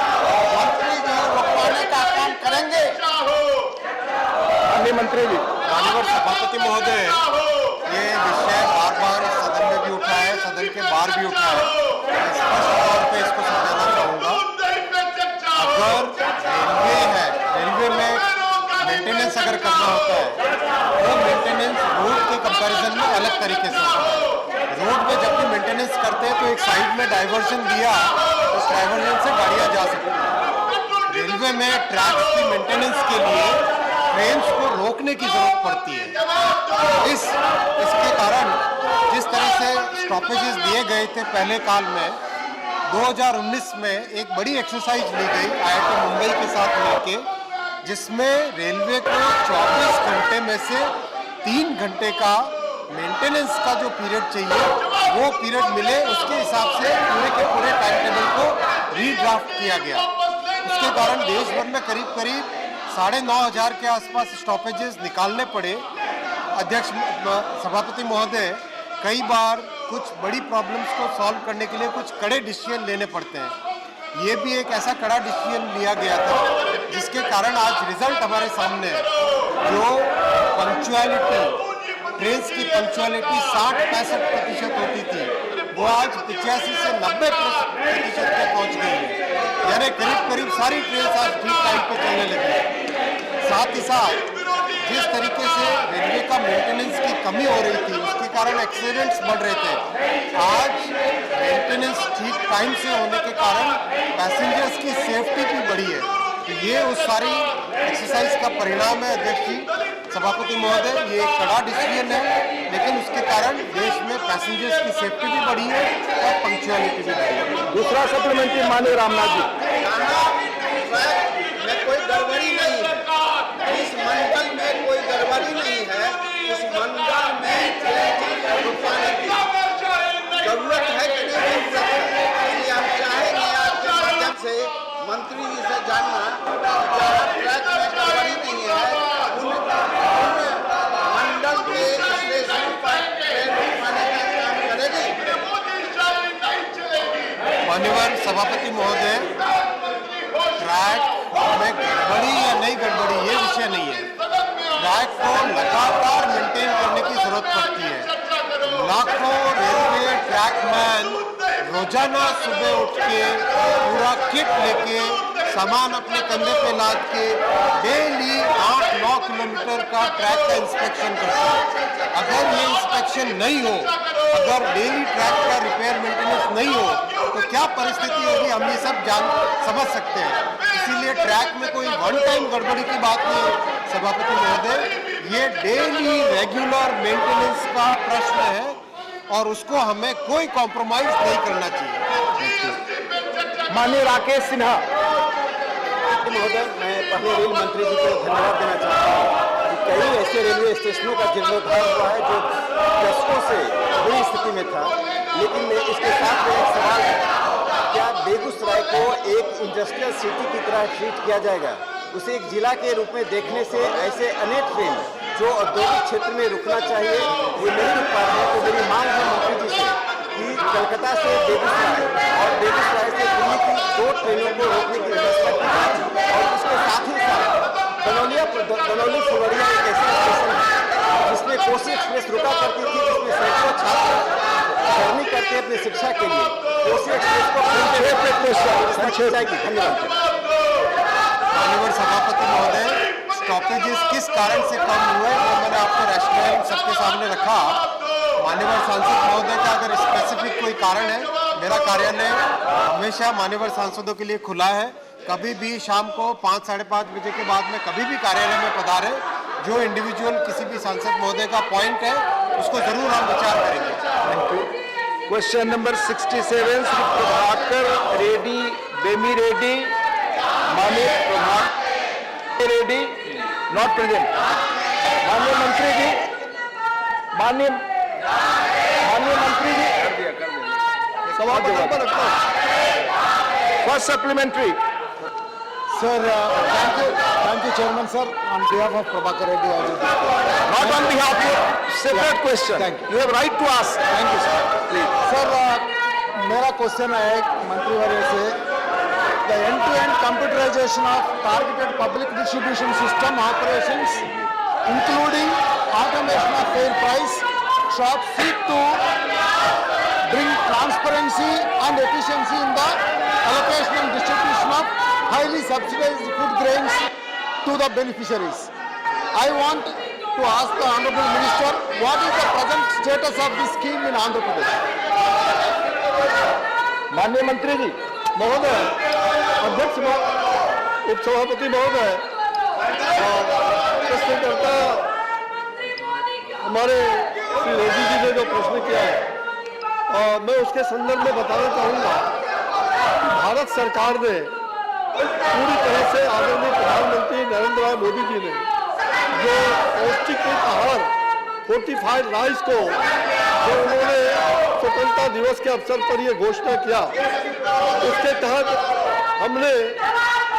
मंत्री जी रोकवाने का काम करेंगे। माननीय मंत्री जी। माननीय सभापति महोदय, ये विषय बार बार सदन में भी उठा है, सदन के बाहर भी उठा है। मैं स्पष्ट तौर पे इसको समझाना चाहूँगा। अगर रेलवे है, रेलवे में मेंटेनेंस अगर करना होता है, वो मेंटेनेंस रोड के कंपैरिजन में अलग तरीके से होता है। रोड में जब भी मेंटेनेंस करते हैं तो एक साइड में डाइवर्जन दिया, उस डाइवर्जन से गाड़ियाँ जा सकती हैं। रेलवे में ट्रैक्स की मेंटेनेंस के लिए ट्रेन्स को रोकने की जरूरत पड़ती है। इसके कारण जिस तरह से स्टॉपेजेस दिए गए थे पहले काल में, 2019 में एक बड़ी एक्सरसाइज ली गई IIT मुंबई के साथ मिलकर, जिसमें रेलवे को 24 घंटे में से 3 घंटे का मेंटेनेंस का जो पीरियड चाहिए वो पीरियड मिले, उसके हिसाब से पूरे के पूरे टाइम टेबल को रीड्राफ्ट किया गया। उसके कारण देश भर में करीब 9,500 के आसपास स्टॉपेजेस निकालने पड़े। अध्यक्ष सभापति महोदय, कई बार कुछ बड़ी प्रॉब्लम्स को सॉल्व करने के लिए कुछ कड़े डिसीजन लेने पड़ते हैं। ये भी एक ऐसा कड़ा डिसीजन लिया गया था जिसके कारण आज रिजल्ट हमारे सामने है। जो पंक्चुअलिटी, ट्रेन की पंक्चुअलिटी 60-65% होती थी, वो आज 85 से 90% पे पहुंच गई है, यानी करीब करीब सारी ट्रेन आज ठीक टाइम पे चलने लगी है। साथ ही साथ जिस तरीके से रेलवे का मेंटेनेंस की कमी हो रही थी, उसके कारण एक्सीडेंट्स बढ़ रहे थे, आज मेंटेनेंस ठीक टाइम से होने के कारण पैसेंजर्स की सेफ्टी भी बढ़ी है। तो ये उस सारी एक्सरसाइज का परिणाम है अध्यक्ष जी, सभापति महोदय। ये एक कड़ा डिसीजन है, लेकिन उसके कारण देश में पैसेंजर्स की सेफ्टी भी बढ़ी है और पंक्चुअलिटी भी बढ़ी है। दूसरा सप्लीमेंट्री माननीय रामनाथ जी। में कोई गड़बड़ी नहीं है, इस मंडल में कोई गड़बड़ी नहीं है, इस मंडल में रुकवाने की जरूरत है कि नहीं जरूरत है, इसलिए हम चाहेंगे आपके माध्यम से मंत्री जी से जानना जहाँ ट्रैक में गड़बड़ी नहीं है उन मंडल के स्टेशन पर ट्रेन रुकवाने का काम करेगी। माननीय सभापति महोदय, ट्रैक में गड़बड़ी या नहीं गड़बड़ी ये विषय नहीं है। ट्रैक को लगातार मेंटेन करने की जरूरत पड़ती है। लाखों रेलवे ट्रैकमैन रोजाना सुबह उठ के पूरा किट लेके सामान अपने कंधे पे लाद के डेली 8-9 किलोमीटर का ट्रैक का इंस्पेक्शन करते हैं। अगर ये इंस्पेक्शन नहीं हो, अगर डेली ट्रैक का रिपेयर मेंटेनेंस नहीं हो, तो क्या परिस्थिति होगी हम ये सब समझ सकते हैं। इसीलिए ट्रैक में कोई वन टाइम गड़बड़ी की बात नहीं है सभापति महोदय, ये डेली रेगुलर मेंटेनेंस का प्रश्न है और उसको हमें कोई कॉम्प्रोमाइज नहीं करना चाहिए। माननीय राकेश सिन्हा। महोदय, मैं पहले रेल मंत्री जी को धन्यवाद देना चाहता हूँ कि कई ऐसे रेलवे स्टेशनों का जीर्णोद्धार हुआ है जो दशकों से बुरी स्थिति में था, लेकिन इसके साथ में एक सवाल है, क्या बेगूसराय को एक इंडस्ट्रियल सिटी की तरह ट्रीट किया जाएगा? उसे एक जिला के रूप में देखने से ऐसे अनेक ट्रेन जो औद्योगिक क्षेत्र में रुकना चाहिए वो नहीं रुक पा रहे हैं। तो मेरी मांग है मंत्री जी से कि कलकत्ता से बेगूसराय और बेगूसराय से दिल्ली की 2 ट्रेनों को रोकने की व्यवस्था की जाए और उसके साथ ही साथ दनौली फुलवरिया एक ऐसा स्टेशन है जिसमें कोसी एक्सप्रेस रुका करती थी, जिसमें सैकड़ों छात्र जर्नी करते हैं अपनी शिक्षा के लिए। कोसी एक्सप्रेस को संक्षेप जाएगी। धन्यवाद। माननीय सभापति महोदय, स्टॉपेजेस किस कारण से कम हुए वो मैंने आपको रैशनल सबके सामने रखा। माननीय सांसद महोदय का अगर स्पेसिफिक कोई कारण है, मेरा कार्यालय हमेशा माननीय सांसदों के लिए खुला है। कभी भी शाम को 5-5:30 बजे के बाद में कभी भी कार्यालय में पधारे, जो इंडिविजुअल किसी भी सांसद महोदय का पॉइंट है उसको जरूर हम विचार करेंगे। Thank you. Question number 67 Shri Prabhakar Reddy, बेमी रेड्डी, माननीय प्रभाकर रेड्डी नॉट प्रेजेंट। माननीय मंत्री जी, माननीय मंत्री जी, सवाल जवाब first supplementary. Sir, thank you, Chairman, sir. On behalf of Prabhakar Reddy, Not on behalf of separate question. Thank you. You have right to ask. Thank you, sir. Please. Sir, मेरा क्वेश्चन है मंत्रीवर्य से, the end-to-end computerization of targeted public distribution system operations, including automation of fare price, shops seek to bring transparency and efficiency in the allocation and distribution of highly subsidized food grains to the beneficiaries. I want to ask the Honorable Minister, what is the present status of this scheme in Andhra Pradesh? माननीय मंत्री जी महोदय, अध्यक्ष उपसभापति महोदय, प्रश्नकर्ता हमारे श्री रेड्डी जी ने जो प्रश्न किया है, मैं उसके संदर्भ में बताना चाहूँगा कि भारत सरकार ने पूरी तरह से आदरणीय प्रधानमंत्री नरेंद्र भाई मोदी जी ने जो पौष्टिक आहार फोर्टिफाइड राइस को जो उन्होंने स्वतंत्रता दिवस के अवसर पर ये घोषणा किया, उसके तहत हमने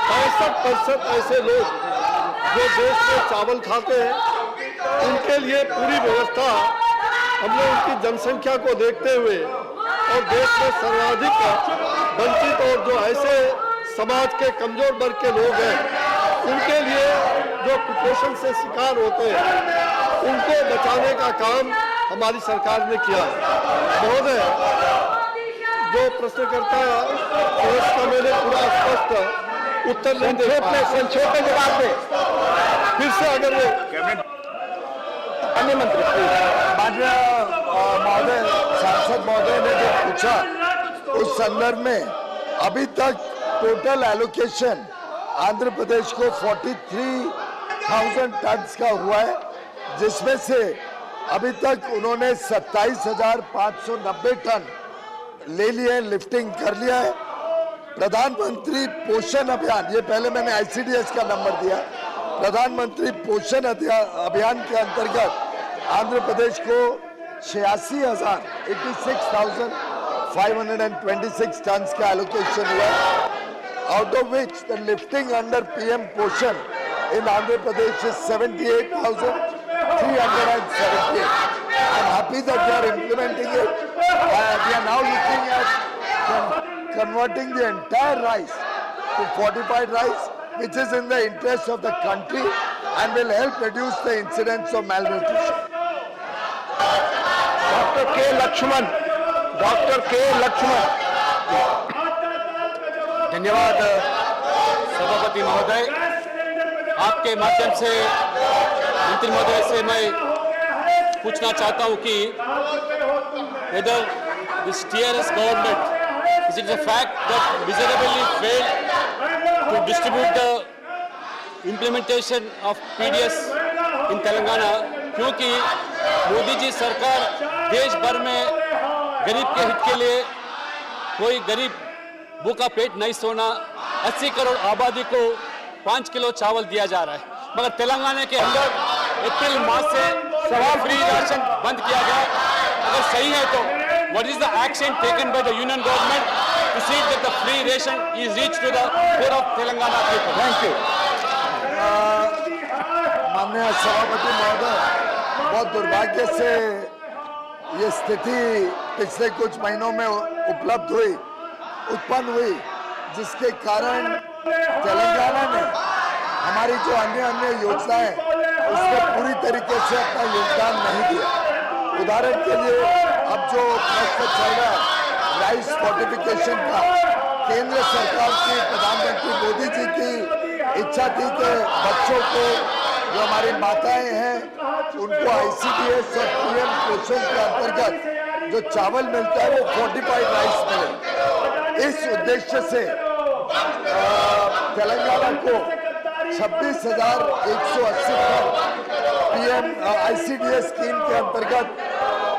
65% ऐसे लोग जो देश में चावल खाते हैं, उनके लिए पूरी व्यवस्था हमने उनकी जनसंख्या को देखते हुए और देश में सर्वाधिक वंचित और जो ऐसे समाज के कमजोर वर्ग के लोग हैं, उनके लिए जो कुपोषण से शिकार होते हैं, उनको बचाने का काम हमारी सरकार ने किया है। महोदय, जो प्रश्नकर्ता है उसका मैंने पूरा स्पष्ट उत्तर नहीं दे पाया। संक्षेप में जवाब दे, फिर से अगर अन्य मंत्री माननीय महोदय सांसद महोदय ने जो पूछा उस संदर्भ में अभी तक टोटल एलोकेशन आंध्र प्रदेश को 43,000 टन का हुआ है, जिसमें से अभी तक उन्होंने 27,590 टन ले लिए, लिफ्टिंग कर लिया है। प्रधानमंत्री पोषण अभियान, ये पहले मैंने आईसीडीएस का नंबर दिया, प्रधानमंत्री पोषण अभियान के अंतर्गत आंध्र प्रदेश को 86,526 टन का एलोकेशन हुआ, out of which the lifting under PM Poshan in Andhra Pradesh is 78,378. I'm happy that they are implementing it. We are now looking at converting the entire rice to fortified rice, which is in the interest of the country and will help reduce the incidence of malnutrition. Doctor के लक्ष्मण, धन्यवाद सभापति महोदय। आपके माध्यम से मंत्री महोदय से मैं पूछना चाहता हूं कि whether this TRS government is it a fact that miserably failed to distribute the implementation of PDS in Telangana, क्योंकि मोदी जी सरकार देश भर में गरीब के हित के लिए कोई गरीब भूखा पेट नहीं सोना 80 करोड़ आबादी को 5 किलो चावल दिया जा रहा है, मगर तेलंगाना के अंदर अप्रैल माह से फ्री राशन बंद किया गया। अगर सही है तो what is the action taken by the union government to see that the free ration is reach to the poor of Telangana people? Thank you. माननीय सभापति महोदय, बहुत दुर्भाग्य से ये स्थिति पिछले कुछ महीनों में उत्पन्न हुई, जिसके कारण तेलंगाना ने हमारी जो अन्य योजनाएं उसमें पूरी तरीके से अपना योगदान नहीं दिया। उदाहरण के लिए अब जो प्रश्न चल रहा है राइस फोर्टिफिकेशन का, केंद्र सरकार की, प्रधानमंत्री मोदी जी की इच्छा थी कि बच्चों को, जो हमारी माताएं हैं, उनको आईसीडीएस और पीएम पोषण के अंतर्गत जो चावल मिलता है वो फोर्टिफाइड राइस मिले। इस उद्देश्य से तेलंगाना को 26,180 टन पीएम आईसीडीएस स्कीम के अंतर्गत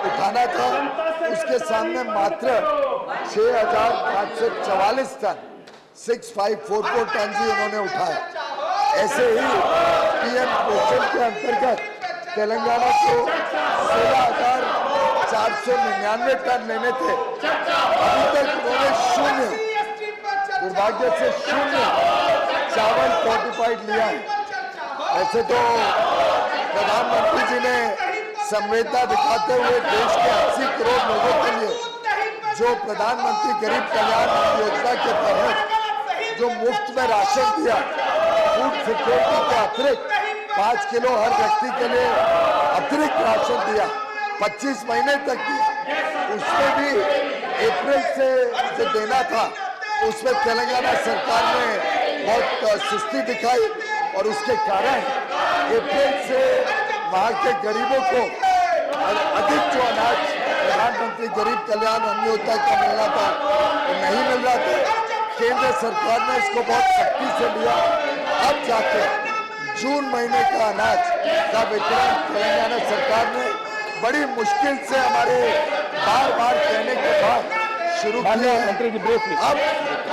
उठाना था, उसके सामने मात्र 6,544 टन 6544 टन ही उन्होंने उठाया। ऐसे ही पीएम पोषण के अंतर्गत तेलंगाना को 16,499 टन लेने थे, अभी तक उन्होंने शून्य, दुर्भाग्य से शून्य चावल फोर्टिफाइड लिया है। ऐसे तो प्रधानमंत्री जी ने संवेदना दिखाते हुए देश के 80 करोड़ लोगों के लिए जो प्रधानमंत्री गरीब कल्याण योजना के तहत जो मुफ्त में राशन दिया, फूड सिक्योरिटी के अतिरिक्त 5 किलो हर व्यक्ति के लिए अतिरिक्त राशन दिया, 25 महीने तक दिया। उसमें भी अप्रैल से जो देना था उसमें तेलंगाना सरकार ने बहुत सुस्ती दिखाई और उसके कारण अप्रैल से वहाँ के गरीबों को अधिक जो अनाज प्रधानमंत्री गरीब कल्याण अन्न योजना का मिलना था वो नहीं मिल रहा था। केंद्र सरकार ने इसको बहुत सख्ती से लिया। अब जाके जून महीने का अनाज का वितरण तेलंगाना सरकार ने बड़ी मुश्किल से हमारे बार कहने के बाद शुरू किया है। अब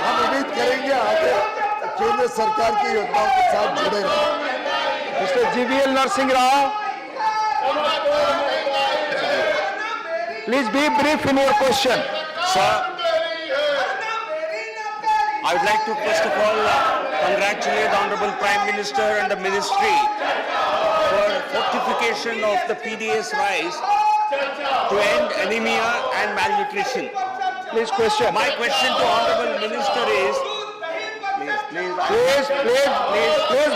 हम उम्मीद करेंगे आगे केंद्र सरकार की योजनाओं के साथ जुड़े रहें। Mister GVL Narasimha Rao, please be brief in your question. Sir, I would like to first of all congratulate the Honorable Prime Minister and the Ministry for fortification of the PDS rice to end anemia and malnutrition. Please question. My question to Honorable Minister is, Please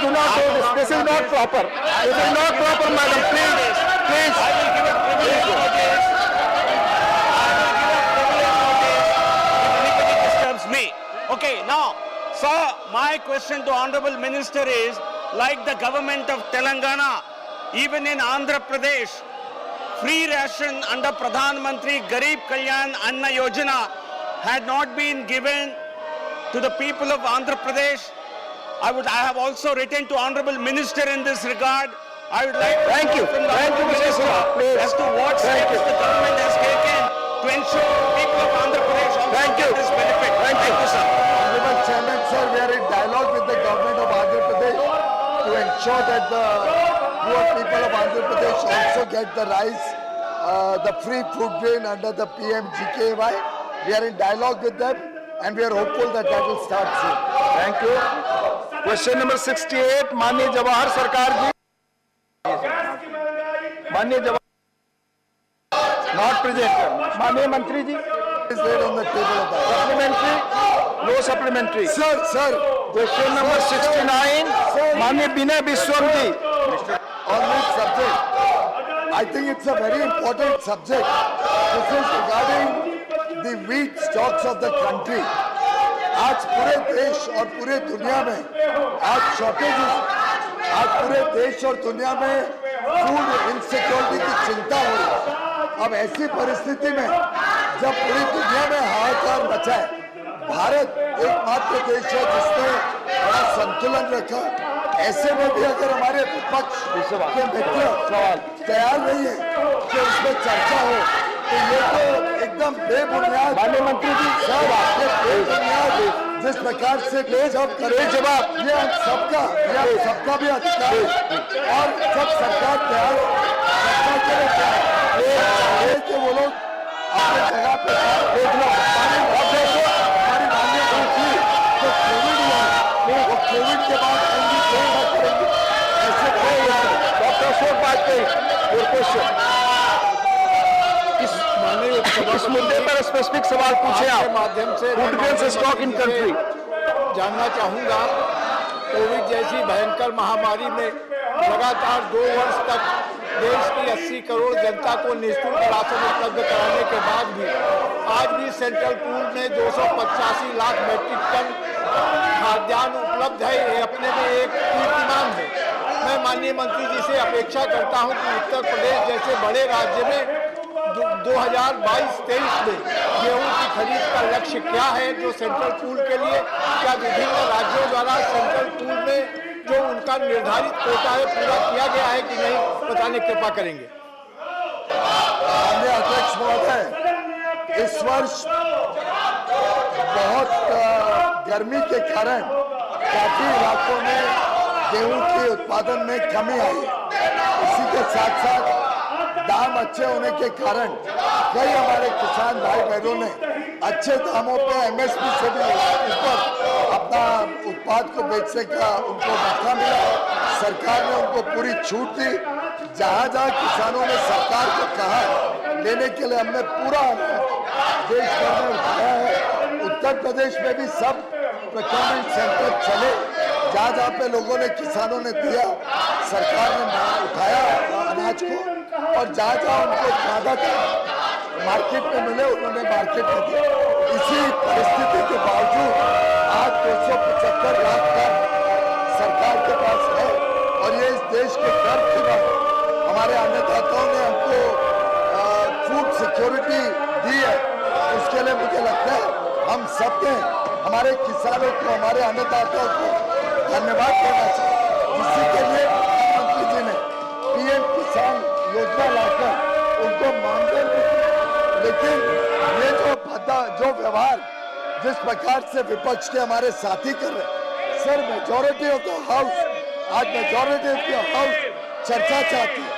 do not do this. This is not proper. This is not proper, madam. Please. I will give a privilege notice. Okay, now, sir, my question to Honorable Minister is, like the government of Telangana, even in Andhra Pradesh, free ration under Pradhan Mantri Garib Kalyan Anna Yojana had not been given to the people of Andhra Pradesh. I have also written to Honorable Minister in this regard. I would like to Thank you. know from the Thank you, Honorable Mr. Minister Saha. Please. as to what Thank steps you. the government has taken to ensure the people of Andhra Pradesh also Thank you. get this benefit. Thank you, sir. Honorable Chairman, sir, we are in dialogue with the government of Andhra Pradesh to ensure that the poor people of Andhra Pradesh also get the rice, the free food grain under the PMGKY. We are in dialogue with them and we are hopeful that that will start soon. Thank you. Question number 68 माननीय जवाहर सरकार जी। माननीय जवाहर नॉट प्रेजेंट। माननीय मंत्री जी Is laid on the table of that. Supplementary, no supplementary. Sir, question number 69 माननीय विनय विश्वम जी। on this subject, I think it's a very important subject. This is regarding the wheat stocks of the country. आज पूरे देश और पूरे दुनिया में आज शॉर्टेजेस, आज पूरे देश और दुनिया में फूड इनसिक्योरिटी की चिंता हो रही है। अब ऐसी परिस्थिति में जब पूरी दुनिया में हाहाकार मचा है, भारत एकमात्र देश है जिसने बड़ा संतुलन रखा। ऐसे में भी अगर हमारे विपक्ष के मित्र तैयार नहीं है कि उसमें चर्चा हो, तो ये तो एकदम बेबुनियाद। माननीय मंत्री जी सर, आपके बेबुनियाद जिस प्रकार से जब करे जवाब, ये हम सबका भी अधिकार है। और जब सरकार तैयार चर्चा के लिए तैयार है कि वो लोग अपने जगह पे देख लो। हमारी मान्य थी जो कोविड हुआ, वो कोविड के बाद आएंगी करेंगे ऐसे डॉक्टर अशोक वाजपेयी इस मुद्दे पर स्पेसिफिक सवाल पूछे आप। माध्यम से food grain stock in country. जानना चाहूँगा, कोविड जैसी भयंकर महामारी में लगातार 2 वर्ष तक देश की 80 करोड़ जनता को निःशुल्क राशन उपलब्ध कराने के बाद भी आज भी सेंट्रल पूल में 285 लाख मैट्रिक टन खाद्यान्न उपलब्ध है। ये अपने में एक कीर्तिमान है। मैं माननीय मंत्री जी से अपेक्षा करता हूं कि उत्तर प्रदेश जैसे बड़े राज्य में 2022-23 में गेहूं की खरीद का लक्ष्य क्या है जो सेंट्रल पूल के लिए, क्या विभिन्न राज्यों द्वारा सेंट्रल पूल में जो उनका निर्धारित कोटा है पूरा किया गया है कि नहीं, बताने की कृपा करेंगे। माननीय अध्यक्ष महोदय, इस वर्ष बहुत गर्मी के कारण काफी इलाकों में गेहूं के उत्पादन में कमी आई है। इसी के साथ साथ दाम अच्छे होने के कारण कई हमारे किसान भाई बहनों ने अच्छे दामों पे एमएसपी से भी ऊपर अपना उत्पाद को बेचने का उनको मौका मिला। सरकार ने उनको पूरी छूट दी। जहां जहां किसानों ने सरकार को कहा लेने के लिए, हमने पूरा देश भर में उठाया है। उत्तर प्रदेश में भी सब प्रोक्योरमेंट सेंटर चले, जहां जहां पे लोगों ने, किसानों ने दिया, सरकार ने उठाया अनाज को, और जहां जहां उनको ज्यादा मार्केट में मिले उन्होंने मार्केट में दिया। इसी परिस्थिति के बावजूद आज 275 लाख टन सरकार के पास है, और ये इस देश के गर्व की बात। हमारे अन्नदाताओं ने हमको फूड सिक्योरिटी दी है, उसके लिए मुझे लगता है हम सबने हमारे किसानों को, हमारे अन्नदाताओं को धन्यवाद देना चाहिए, जिसके लिए प्रधानमंत्री जी ने पीएम किसान योजना लाकर उनको मानदेन भी। लेकिन ये जो व्यवहार जिस प्रकार से विपक्ष के हमारे साथी कर रहे हैं, sir, majority of the house, आज मेजॉरिटी ऑफ द हाउस चर्चा चाहती है,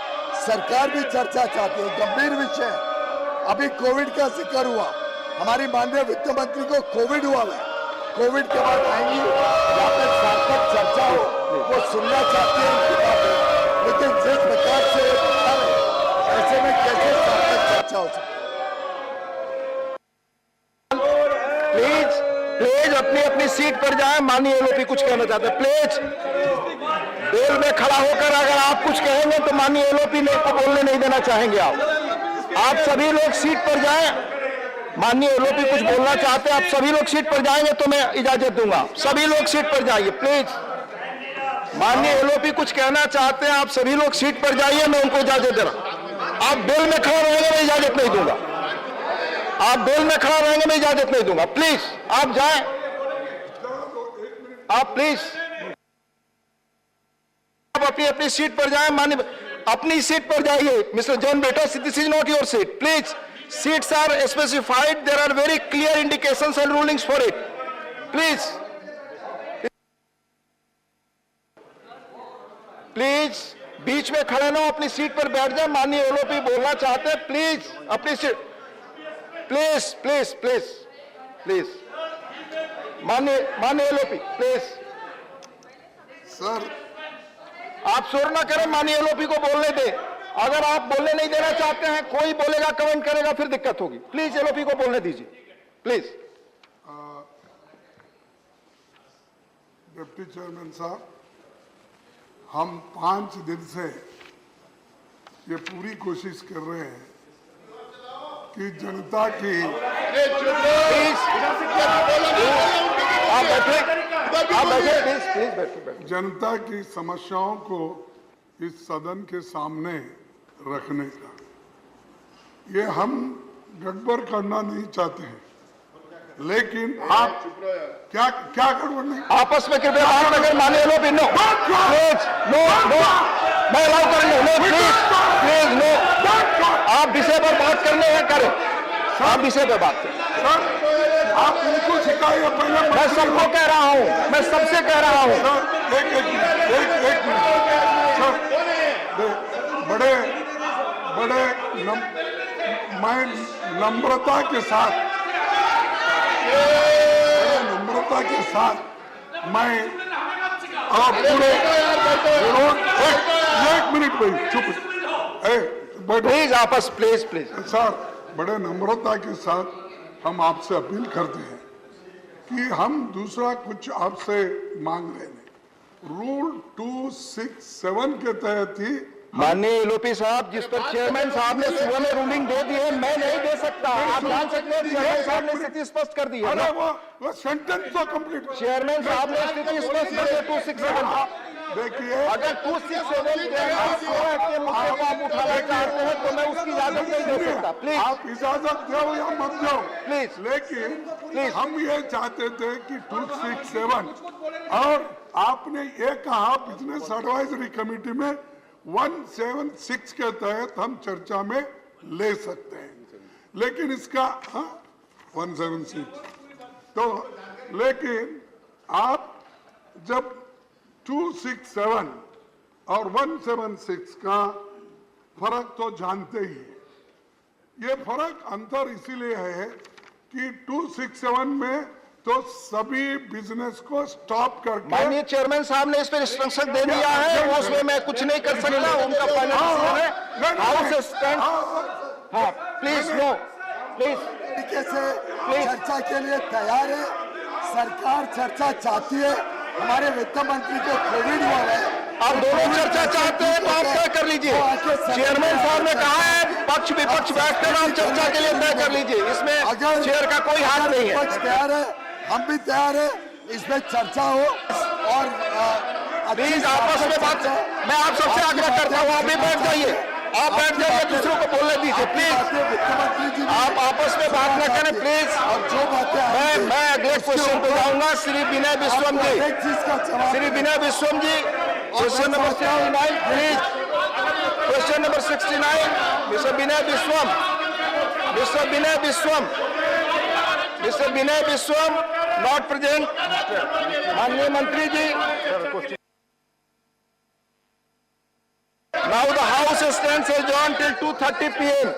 सरकार भी चर्चा चाहती है। गंभीर विषय है। अभी कोविड का जिक्र हुआ, हमारी माननीय वित्त मंत्री को कोविड हुआ है, कोविड के बाद आएंगी, यहाँ पे सार्थक चर्चा हो, वो सुनना चाहती है उनकी बातें। लेकिन जिस प्रकार से ये बता रहे, ऐसे में कैसे सार्थक चर्चा हो सकती है? प्लीज अपनी अपनी सीट पर जाएं। माननीय एलओपी कुछ कहना चाहते हैं, प्लीज बेल में खड़ा होकर अगर आप कुछ कहेंगे तो माननीय एलओपी ने को बोलने नहीं देना चाहेंगे। आप सभी लोग सीट पर जाएं। माननीय एलओपी कुछ बोलना चाहते हैं, आप सभी लोग सीट पर जाएंगे तो मैं इजाजत दूंगा। सभी लोग सीट पर जाइए प्लीज। माननीय एलओपी कुछ कहना चाहते हैं, आप सभी लोग सीट पर जाइए, मैं उनको इजाजत दे रहा हूं। आप बेल में खड़ा रहेंगे, मैं इजाजत नहीं दूंगा। आप बेल में खड़ा रहेंगे, मैं इजाजत नहीं दूंगा। प्लीज आप जाएं, आप प्लीज आप अपनी अपनी सीट पर जाएं। माननीय अपनी सीट पर जाइए। मिस्टर जॉन बेटा, this is not your seat, please. Seats are specified. There are very clear indications and rulings for it. Please. Please, बीच में खड़े ना हो, अपनी सीट पर बैठ जाए। माननीय एलओपी बोलना चाहते हैं, प्लीज अपनी seat. Please please please please माननीय एलओपी प्लीज। सर आप शोर ना करें, माननीय एलओपी को बोलने दें। अगर आप बोलने नहीं देना चाहते हैं, कोई बोलेगा, कमेंट करेगा, फिर दिक्कत होगी। प्लीज एलओपी को बोलने दीजिए, प्लीज। डिप्टी चेयरमैन साहब, हम 5 दिन से ये पूरी कोशिश कर रहे हैं कि जनता की जनता की समस्याओं को इस सदन के सामने रखने का, ये हम गड़बड़ करना नहीं चाहते हैं, लेकिन आप क्या क्या गड़बड़ नहीं, आपस में कृपया बात न करें। माननीय LOP, no please, no no, मैं अलाउ करेंगे, नो प्लीज प्लीज नो। आप विषय पर बात करने हैं, करें, आप विषय पर बात करें। सर आप उनको सिखाइए पहले। मैं सबको कह रहा हूं, मैं सबसे कह रहा हूं। एक मिनट सर, बड़े मैं नम्रता के साथ मैं आप पूरे एक मिनट भाई चुप प्लीज आपस प्लीज प्लीज। सर, बड़े नम्रता के साथ हम आपसे अपील करते हैं कि हम दूसरा कुछ आपसे मांग रहे हैं। रूल 267 के तहत ही माननीय एलओपी साहब, जिस पर चेयरमैन साहब ने सुबह में रूलिंग दे दी है, मैं नहीं दे सकता। आप जान सकते हैं, चेयरमैन साहब ने स्थिति स्पष्ट कर दी है। अरे वो सेंटेंस तो कंप्लीट। चेयरमैन साहब ने स्थिति स्पष्ट कर दी 267। देखिए, अगर 267 के मुद्दे को आप उठाना चाहते हैं तो मैं उसकी इजाजत नहीं दे सकता। प्लीज आप इजाजत दो या मत दो, प्लीज। लेकिन हम ये चाहते थे कि 267 और आपने ये कहा बिजनेस एडवाइजरी कमेटी में 176 के तहत हम चर्चा में ले सकते हैं, लेकिन इसका 176 तो, लेकिन आप जब 267 और 176 का फर्क तो जानते ही हैं। ये फर्क अंतर इसीलिए है कि 267 में तो सभी बिजनेस को स्टॉप करके, माननीय चेयरमैन साहब ने इस पर इंस्ट्रक्शन दे दिया है, वो उसमें मैं कुछ नहीं कर सकता। उनका फाइनल हाउस स्टैंड। हाँ प्लीज नो, प्लीज तरीके से चर्चा के लिए तैयार है। सरकार चर्चा चाहती है। हमारे वित्त मंत्री को कोविड हुआ है। आप दोनों चर्चा चाहते हैं तो आप तय कर लीजिए। चेयरमैन साहब ने कहा है पक्ष विपक्ष बैठकर आप चर्चा के लिए तय कर लीजिए, इसमें चेयर का कोई हाथ नहीं है। पक्ष तैयार है, हम भी तैयार है, इसमें चर्चा हो और प्लीज आपस में बात। मैं आप सबसे आग्रह करता हूँ, आप भी बैठ जाइए, आप बैठ जाइए, दूसरों को बोलने दीजिए प्लीज। आप आपस में बात न करें प्लीज। और जो बातें मैं अगले क्वेश्चन पे जाऊंगा। Shri Vinay Vishwam ji, Shri Vinay Vishwam ji, question number 69 please. Question number 69 mister Vinay Vishwam, mister Vinay Vishwam, mister Vinay Vishwam not present. माननीय मंत्री जी, now the house stands adjourned till 2:30 p.m.